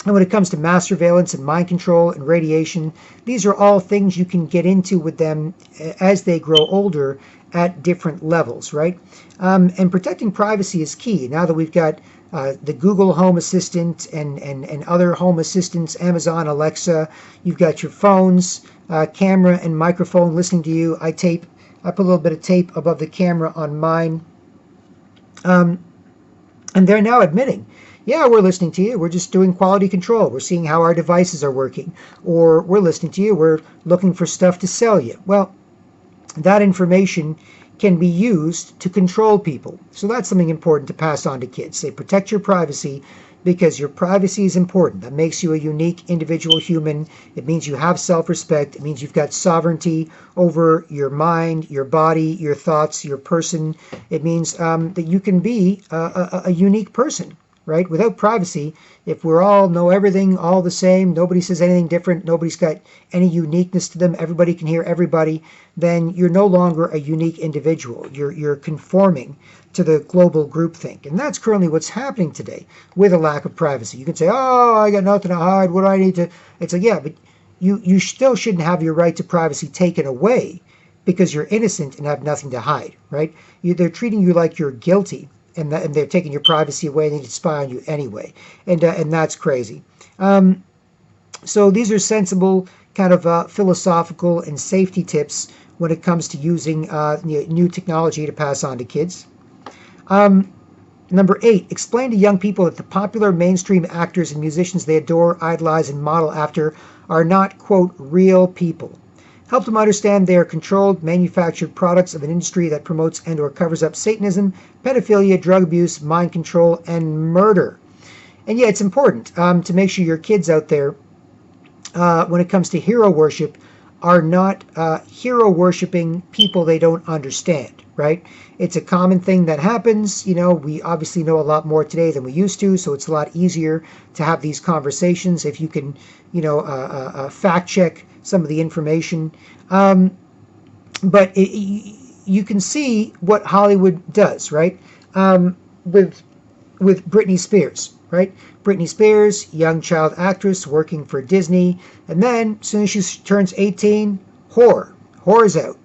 when it comes to mass surveillance and mind control and radiation, these are all things you can get into with them as they grow older at different levels, right? And protecting privacy is key. Now that we've got the Google Home Assistant and other home assistants, Amazon, Alexa, you've got your phones, camera and microphone listening to you. I put a little bit of tape above the camera on mine. And they're now admitting, yeah, we're listening to you. We're just doing quality control. We're seeing how our devices are working. Or we're listening to you. We're looking for stuff to sell you. Well, that information can be used to control people. So that's something important to pass on to kids. Say, protect your privacy because your privacy is important. That makes you a unique individual human. It means you have self-respect. It means you've got sovereignty over your mind, your body, your thoughts, your person. It means that you can be a unique person, right? Without privacy, if we're all know everything, all the same, nobody says anything different, nobody's got any uniqueness to them, everybody can hear everybody, then you're no longer a unique individual. You're conforming to the global groupthink. And that's currently what's happening today with a lack of privacy. You can say, oh, I got nothing to hide. What do I need to? It's like, yeah, but you still shouldn't have your right to privacy taken away because you're innocent and have nothing to hide, right? They're treating you like you're guilty. And they're taking your privacy away and they can spy on you anyway. And that's crazy. So these are sensible kind of philosophical and safety tips when it comes to using new technology to pass on to kids. Number 8, explain to young people that the popular mainstream actors and musicians they adore, idolize, and model after are not, quote, real people. Help them understand they are controlled, manufactured products of an industry that promotes and or covers up Satanism, pedophilia, drug abuse, mind control, and murder. And yeah, it's important to make sure your kids out there, when it comes to hero worship, are not hero worshiping people they don't understand, right? It's a common thing that happens. We obviously know a lot more today than we used to, so it's a lot easier to have these conversations if you can, fact check some of the information. But you can see what Hollywood does, right? With Britney Spears, right? Britney Spears, young child actress working for Disney, and then as soon as she turns 18, whore's out,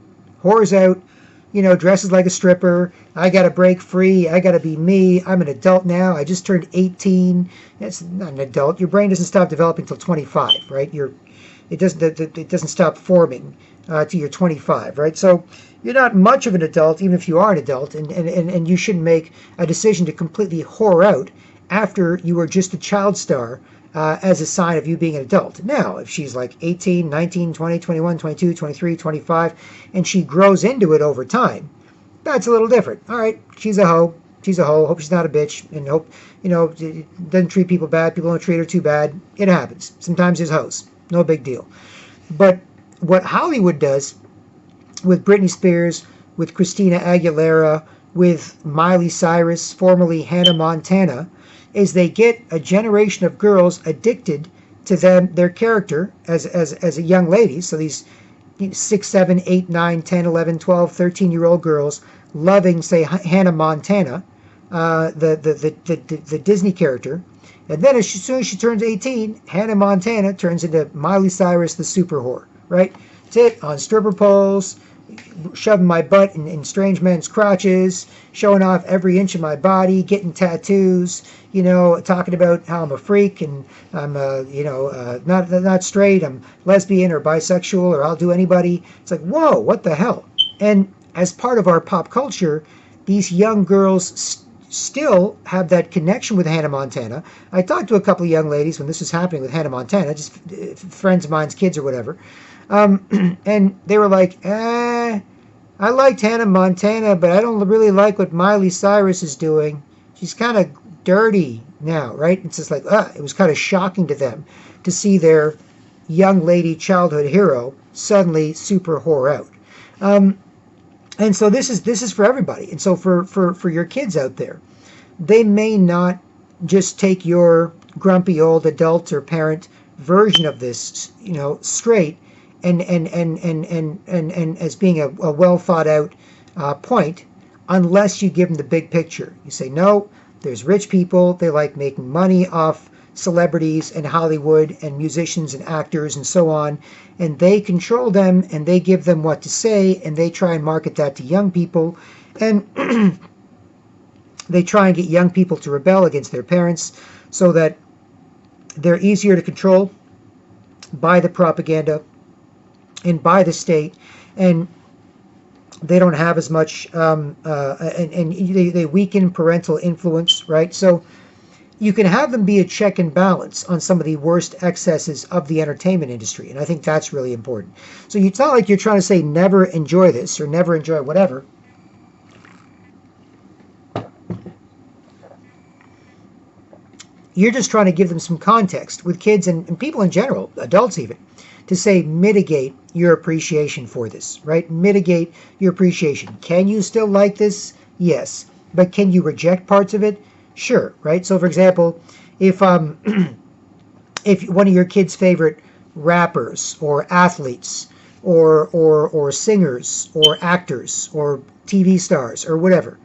dresses like a stripper. I gotta break free. I gotta be me. I'm an adult now. I just turned 18. That's not an adult. Your brain doesn't stop developing until 25, right? It doesn't stop forming till you're 25, right? So you're not much of an adult, even if you are an adult, and you shouldn't make a decision to completely whore out after you were just a child star as a sign of you being an adult. Now, if she's like 18, 19, 20, 21, 22, 23, 25, and she grows into it over time, that's a little different. All right, she's a hoe. She's a hoe. Hope she's not a bitch, and hope, doesn't treat people bad. People don't treat her too bad. It happens. Sometimes there's hoes. No big deal. But what Hollywood does with Britney Spears, with Christina Aguilera, with Miley Cyrus, formerly Hannah Montana, is they get a generation of girls addicted to their character as a young lady. So these 6, 7, 8, 9, 10, 11, 12, 13-year-old girls loving, say, Hannah Montana, the Disney character. And then as soon as she turns 18, Hannah Montana turns into Miley Cyrus, the super whore, right? That's it, on stripper poles, shoving my butt in strange men's crotches, showing off every inch of my body, getting tattoos, talking about how I'm a freak and I'm, not straight, I'm lesbian or bisexual or I'll do anybody. It's like, whoa, what the hell? And as part of our pop culture, these young girls still have that connection with Hannah Montana. I talked to a couple of young ladies when this was happening with Hannah Montana, just friends of mine's kids or whatever. And they were like, I liked Hannah Montana, but I don't really like what Miley Cyrus is doing. She's kind of dirty now, right? It's just like, it was kind of shocking to them to see their young lady childhood hero suddenly super whore out. And so this is for everybody. And so for your kids out there, they may not just take your grumpy old adult or parent version of this, straight and as being a well thought out point, unless you give them the big picture. You say, no, there's rich people, they like making money off celebrities and Hollywood and musicians and actors and so on, and they control them and they give them what to say and they try and market that to young people, and they try and get young people to rebel against their parents so that they're easier to control by the propaganda and by the state, and they don't have as much and they weaken parental influence, right? So you can have them be a check and balance on some of the worst excesses of the entertainment industry, and I think that's really important. So it's not like you're trying to say never enjoy this or never enjoy whatever. You're just trying to give them some context with kids and people in general, adults even, to say mitigate your appreciation for this, right? Mitigate your appreciation. Can you still like this? Yes. But can you reject parts of it? Sure, right? So for example, if if one of your kids' favorite rappers or athletes or singers or actors or TV stars or whatever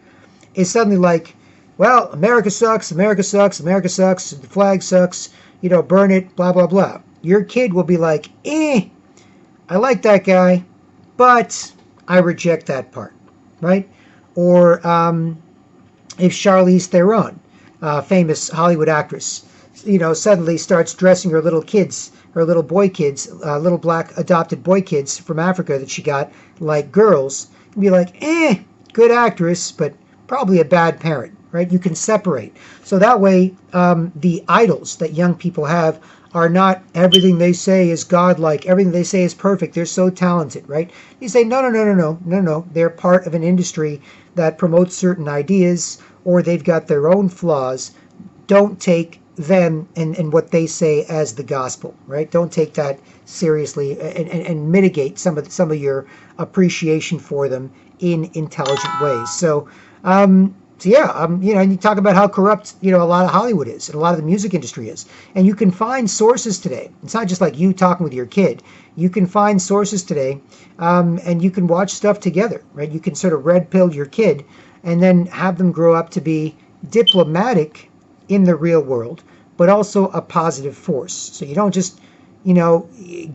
is suddenly like, well, America sucks, America sucks, America sucks, the flag sucks, burn it, blah, blah, blah. Your kid will be like, I like that guy, but I reject that part, right? Or if Charlize Theron, famous Hollywood actress, suddenly starts dressing her little kids, her little boy kids, little black adopted boy kids from Africa that she got, like girls, and be like, good actress, but probably a bad parent, right? You can separate. So that way, the idols that young people have are not everything they say is godlike, everything they say is perfect, they're so talented, right? You say, no. They're part of an industry that promotes certain ideas, or they've got their own flaws. Don't take them and what they say as the gospel, right? Don't take that seriously, and mitigate some of your appreciation for them in intelligent ways. So and you talk about how corrupt, a lot of Hollywood is and a lot of the music industry is. And you can find sources today. It's not just like you talking with your kid. You can find sources today, and you can watch stuff together, right? You can sort of red pill your kid and then have them grow up to be diplomatic in the real world, but also a positive force. So you don't just,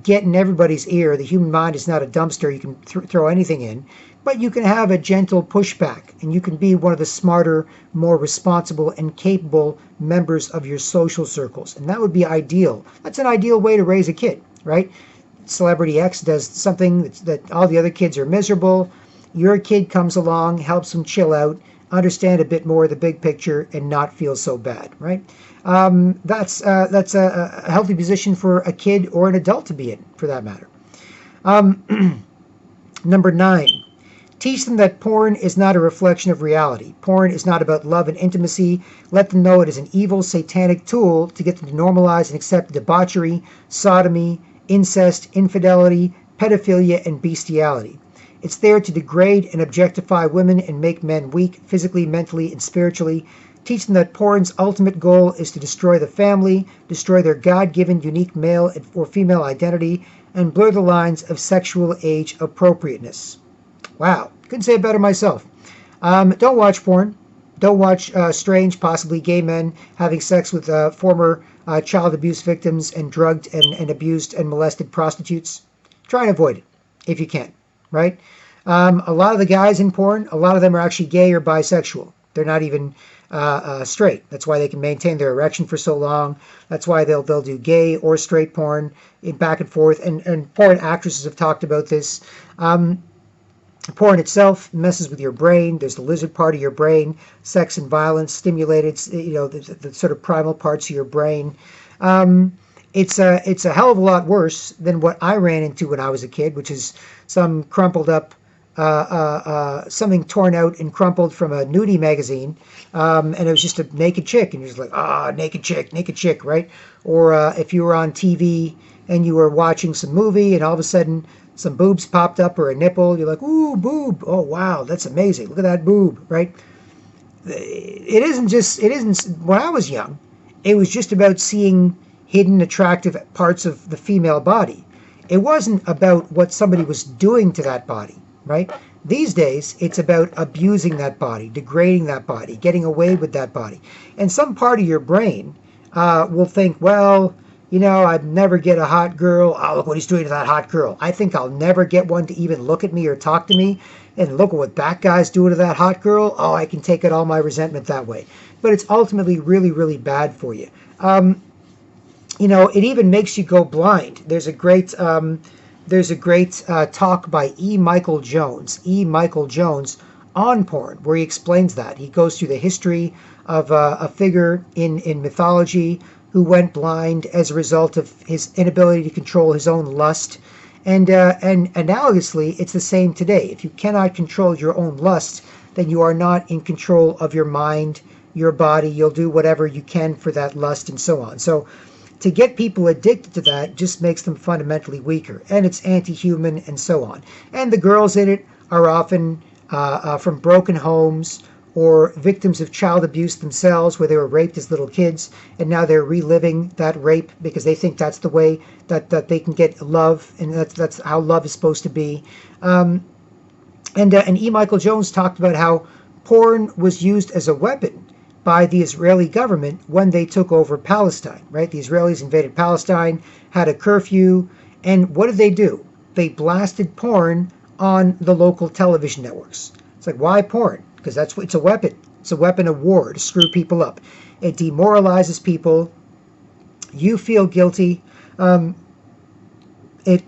get in everybody's ear. The human mind is not a dumpster you can throw anything in. But you can have a gentle pushback, and you can be one of the smarter, more responsible, and capable members of your social circles. And that would be ideal. That's an ideal way to raise a kid, right? Celebrity X does something that all the other kids are miserable. Your kid comes along, helps them chill out, understand a bit more of the big picture, and not feel so bad, right? That's a healthy position for a kid or an adult to be in, for that matter. Number 9, teach them that porn is not a reflection of reality. Porn is not about love and intimacy. Let them know it is an evil, satanic tool to get them to normalize and accept debauchery, sodomy, incest, infidelity, pedophilia, and bestiality. It's there to degrade and objectify women and make men weak, physically, mentally, and spiritually. Teach them that porn's ultimate goal is to destroy the family, destroy their God-given unique male or female identity, and blur the lines of sexual age appropriateness. Wow, couldn't say it better myself. Don't watch porn. Don't watch strange, possibly gay men having sex with former child abuse victims and drugged and abused and molested prostitutes. Try and avoid it if you can, right? A lot of the guys in porn, a lot of them are actually gay or bisexual. They're not even straight. That's why they can maintain their erection for so long. That's why they'll do gay or straight porn back and forth. And porn actresses have talked about this. Porn itself messes with your brain. There's the lizard part of your brain, sex and violence stimulated, the sort of primal parts of your brain. It's a hell of a lot worse than what I ran into when I was a kid, which is some crumpled up, something torn out and crumpled from a nudie magazine, and it was just a naked chick, and you're just like, naked chick, right? Or if you were on TV and you were watching some movie, and all of a sudden some boobs popped up or a nipple, you're like, ooh, boob, oh wow, that's amazing, look at that boob, right? It isn't, when I was young, it was just about seeing hidden attractive parts of the female body. It wasn't about what somebody was doing to that body, right? These days, it's about abusing that body, degrading that body, getting away with that body. And some part of your brain will think, well, I'd never get a hot girl. Oh, look what he's doing to that hot girl. I think I'll never get one to even look at me or talk to me. And look at what that guy's doing to that hot girl. Oh, I can take out all my resentment that way. But it's ultimately really, really bad for you. It even makes you go blind. There's a great talk by E. Michael Jones on porn, where he explains that. He goes through the history of a figure in mythology who went blind as a result of his inability to control his own lust. And analogously, it's the same today. If you cannot control your own lust, then you are not in control of your mind, your body. You'll do whatever you can for that lust and so on. So to get people addicted to that just makes them fundamentally weaker, and it's anti-human and so on. And the girls in it are often from broken homes or victims of child abuse themselves, where they were raped as little kids, and now they're reliving that rape because they think that's the way that they can get love, and that's how love is supposed to be. And E. Michael Jones talked about how porn was used as a weapon by the Israeli government when they took over Palestine, right? The Israelis invaded Palestine, had a curfew, and what did they do? They blasted porn on the local television networks. It's like, why porn? Because it's a weapon. It's a weapon of war to screw people up. It demoralizes people. You feel guilty. It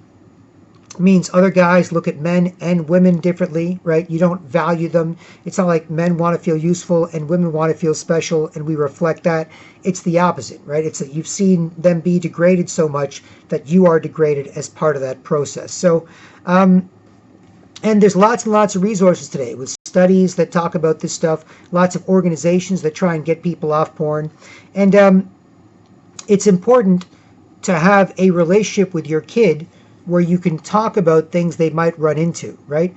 means other guys look at men and women differently, right? You don't value them. It's not like men want to feel useful and women want to feel special, and we reflect that. It's the opposite, right? It's that you've seen them be degraded so much that you are degraded as part of that process. So, and there's lots and lots of resources today with studies that talk about this stuff, lots of organizations that try and get people off porn. And it's important to have a relationship with your kid where you can talk about things they might run into, right?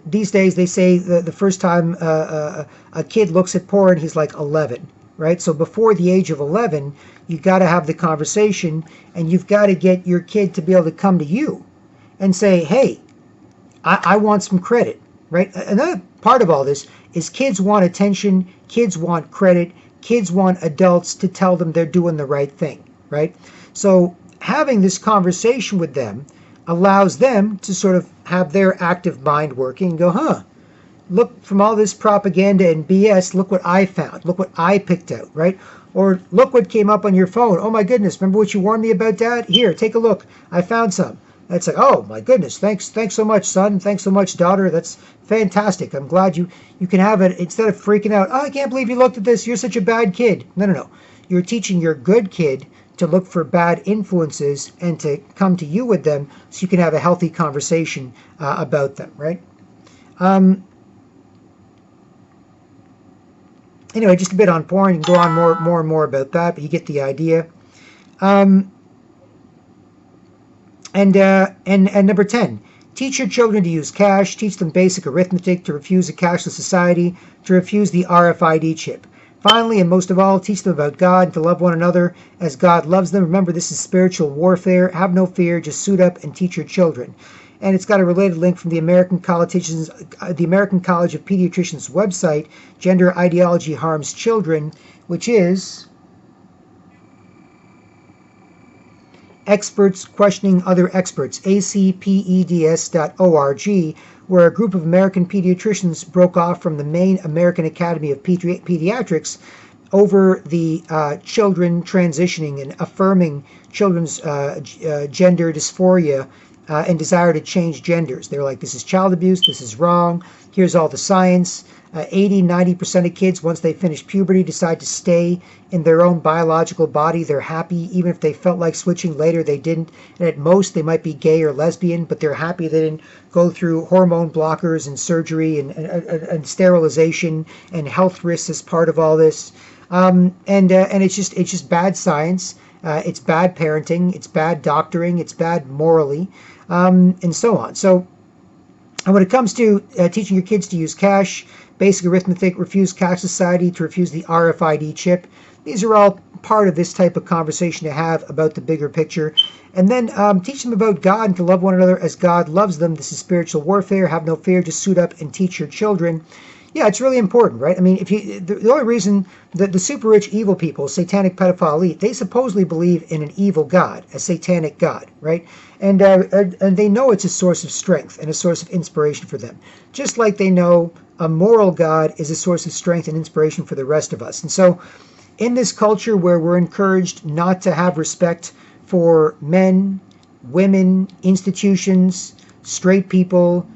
These days, they say the first time a kid looks at porn, he's like 11, right? So before the age of 11, you got to have the conversation, and you've got to get your kid to be able to come to you and say, hey, I want some credit, right? Another part of all this is kids want attention, kids want credit, kids want adults to tell them they're doing the right thing, right? So having this conversation with them allows them to sort of have their active mind working and go, look, from all this propaganda and BS, look what I found, look what I picked out, right? Or look what came up on your phone. Oh my goodness, remember what you warned me about, Dad? Here, take a look, I found some. It's like, oh my goodness, thanks so much, son. Thanks so much, daughter. That's fantastic. I'm glad you can have it instead of freaking out. Oh, I can't believe you looked at this. You're such a bad kid. No. You're teaching your good kid to look for bad influences and to come to you with them so you can have a healthy conversation about them, right? Anyway, just a bit on porn. You can go on more and more about that, but you get the idea. And number 10, teach your children to use cash. Teach them basic arithmetic, to refuse a cashless society, to refuse the RFID chip. Finally, and most of all, teach them about God, to love one another as God loves them. Remember, this is spiritual warfare. Have no fear. Just suit up and teach your children. And it's got a related link from the American College of Pediatricians website, Gender Ideology Harms Children, which is Experts Questioning Other Experts, acpeds.org, where a group of American pediatricians broke off from the main American Academy of Pediatrics over the children transitioning and affirming children's gender dysphoria and desire to change genders. They're like, this is child abuse, this is wrong, here's all the science. 80-90% of kids, once they finish puberty, decide to stay in their own biological body. They're happy. Even if they felt like switching later, they didn't. And at most, they might be gay or lesbian, but they're happy they didn't go through hormone blockers and surgery and sterilization and health risks as part of all this. And it's just bad science. It's bad parenting. It's bad doctoring. It's bad morally, and so on. So, and when it comes to teaching your kids to use cash, basic arithmetic, refuse cash society, to refuse the RFID chip, these are all part of this type of conversation to have about the bigger picture. And then teach them about God and to love one another as God loves them. This is spiritual warfare. Have no fear. Just suit up and teach your children. Yeah, it's really important, right? I mean, if you the only reason that the super rich evil people, satanic pedophile elite, they supposedly believe in an evil God, a satanic God, right? And they know it's a source of strength and a source of inspiration for them, just like they know a moral God is a source of strength and inspiration for the rest of us. And so, in this culture where we're encouraged not to have respect for men, women, institutions, straight people,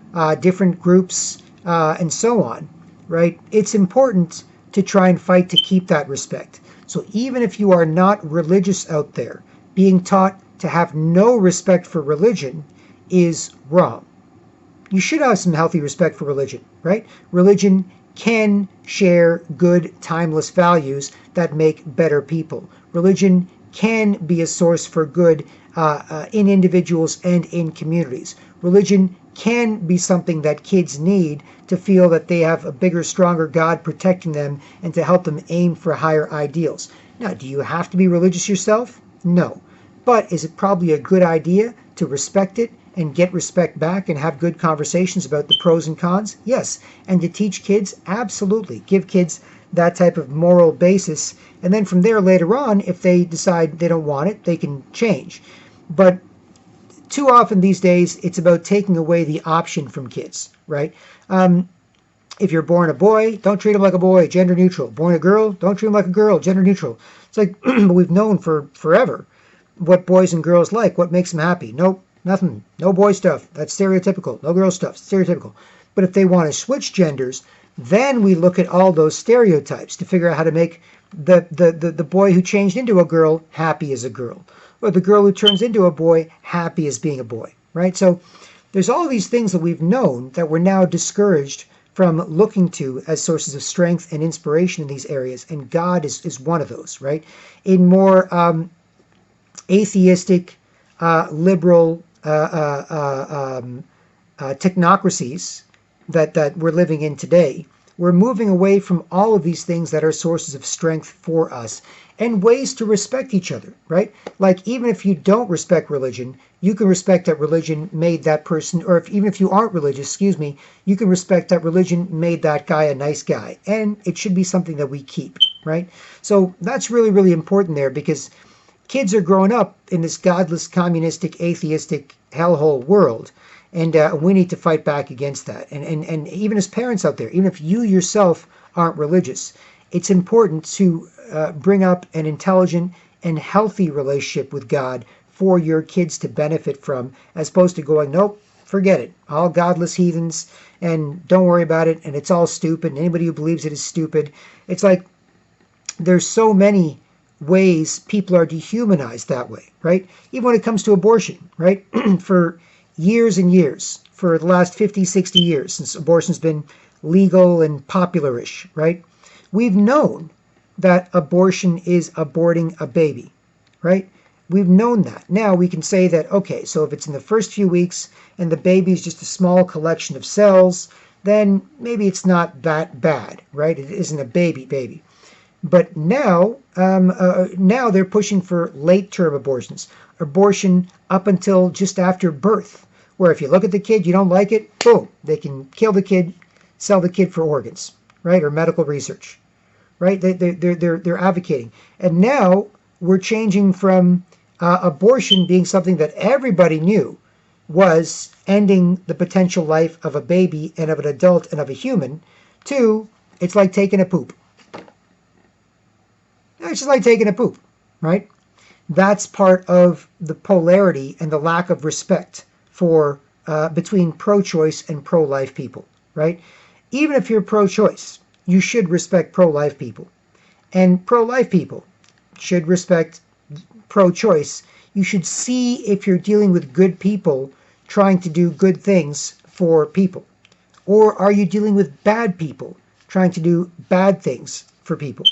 different groups, and so on, right? It's important to try and fight to keep that respect. So even if you are not religious out there, being taught to have no respect for religion is wrong. You should have some healthy respect for religion, right? Religion can share good, timeless values that make better people. Religion can be a source for good in individuals and in communities. Religion can be something that kids need to feel that they have a bigger, stronger God protecting them and to help them aim for higher ideals. Now, do you have to be religious yourself? No. But is it probably a good idea to respect it and get respect back and have good conversations about the pros and cons? Yes. And to teach kids? Absolutely. Give kids that type of moral basis. And then from there later on, if they decide they don't want it, they can change. But too often these days, it's about taking away the option from kids, right? If you're born a boy, don't treat him like a boy, gender neutral. Born a girl, don't treat him like a girl, gender neutral. It's like we've known for forever what boys and girls like, what makes them happy. Nope, nothing. No boy stuff. That's stereotypical. No girl stuff. Stereotypical. But if they want to switch genders, then we look at all those stereotypes to figure out how to make the boy who changed into a girl happy as a girl, or the girl who turns into a boy happy as being a boy, right? So there's all these things that we've known that we're now discouraged from looking to as sources of strength and inspiration in these areas, and God is one of those, right? In more atheistic, liberal technocracies that we're living in today, we're moving away from all of these things that are sources of strength for us and ways to respect each other, right? Like, even if you don't respect religion, you can respect that religion made that person, or even if you aren't religious, you can respect that religion made that guy a nice guy. And it should be something that we keep, right? So that's really, really important there, because kids are growing up in this godless, communistic, atheistic hellhole world. And we need to fight back against that. And even as parents out there, even if you yourself aren't religious, it's important to bring up an intelligent and healthy relationship with God for your kids to benefit from, as opposed to going, nope, forget it. All godless heathens, and don't worry about it, and it's all stupid, and anybody who believes it is stupid. It's like there's so many ways people are dehumanized that way, right? Even when it comes to abortion, right? For years and years, for the last 50, 60 years, since abortion's been legal and popularish, right? We've known that abortion is aborting a baby, right? We've known that. Now we can say that, okay, so if it's in the first few weeks and the baby is just a small collection of cells, then maybe it's not that bad, right? It isn't a baby. But now they're pushing for late-term abortions, abortion up until just after birth, where if you look at the kid, you don't like it, boom, they can kill the kid, sell the kid for organs, right, or medical research, right? They're advocating, and now we're changing from abortion being something that everybody knew was ending the potential life of a baby and of an adult and of a human, to it's like taking a poop. It's just like taking a poop, right? That's part of the polarity and the lack of respect for between pro-choice and pro-life people, right? Even if you're pro-choice, you should respect pro-life people. And pro-life people should respect pro-choice. You should see if you're dealing with good people trying to do good things for people. Or are you dealing with bad people trying to do bad things for people?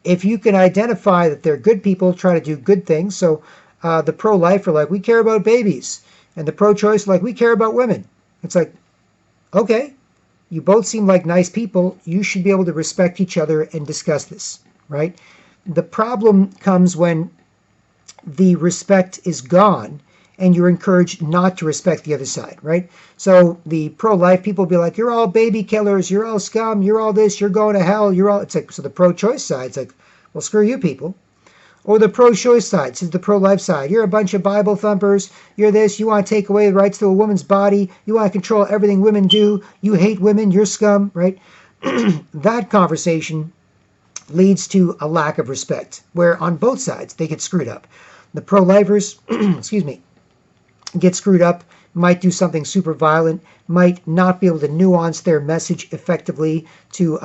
If you can identify that they're good people trying to do good things, so the pro-life are like, we care about babies, and the pro-choice are like, we care about women. It's like, okay, you both seem like nice people. You should be able to respect each other and discuss this, right? The problem comes when the respect is gone and you're encouraged not to respect the other side, right? So the pro-life people be like, you're all baby killers, you're all scum, you're all this, you're going to hell, you're all... It's like, so the pro-choice side's like, well, screw you people. Or the pro-choice side, says the pro-life side, you're a bunch of Bible thumpers, you're this, you want to take away the rights to a woman's body, you want to control everything women do, you hate women, you're scum, right? That conversation leads to a lack of respect, where on both sides they get screwed up. The pro-lifers, excuse me, get screwed up, might do something super violent, might not be able to nuance their message effectively to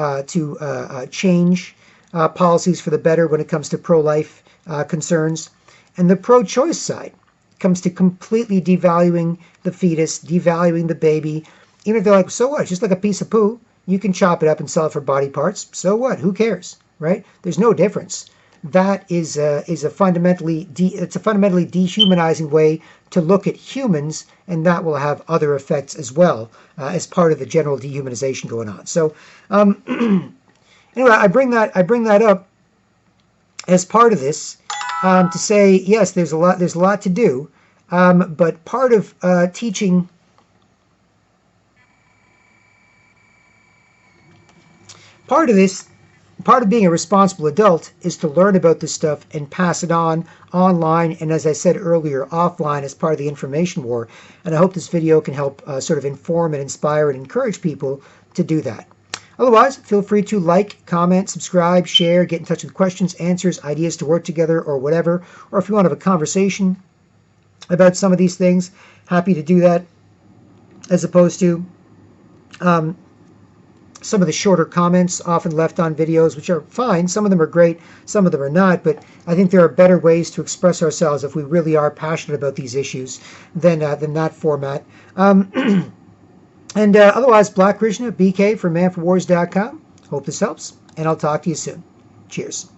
change policies for the better when it comes to pro-life concerns. And the pro-choice side comes to completely devaluing the fetus, devaluing the baby. Even if they're like, so what? It's just like a piece of poo. You can chop it up and sell it for body parts. So what? Who cares, right? There's no difference. That is a fundamentally dehumanizing way to look at humans, and that will have other effects as well as part of the general dehumanization going on. So anyway, I bring that up as part of this to say, yes, there's a lot to do, but part of teaching. Part of being a responsible adult is to learn about this stuff and pass it on online and, as I said earlier, offline as part of the information war. And I hope this video can help sort of inform and inspire and encourage people to do that. Otherwise, feel free to like, comment, subscribe, share, get in touch with questions, answers, ideas to work together, or whatever. Or if you want to have a conversation about some of these things, happy to do that, as opposed to some of the shorter comments often left on videos, which are fine. Some of them are great, some of them are not, but I think there are better ways to express ourselves if we really are passionate about these issues than that format. And otherwise, Black Krishna, BK from manforwars.com. Hope this helps, and I'll talk to you soon. Cheers.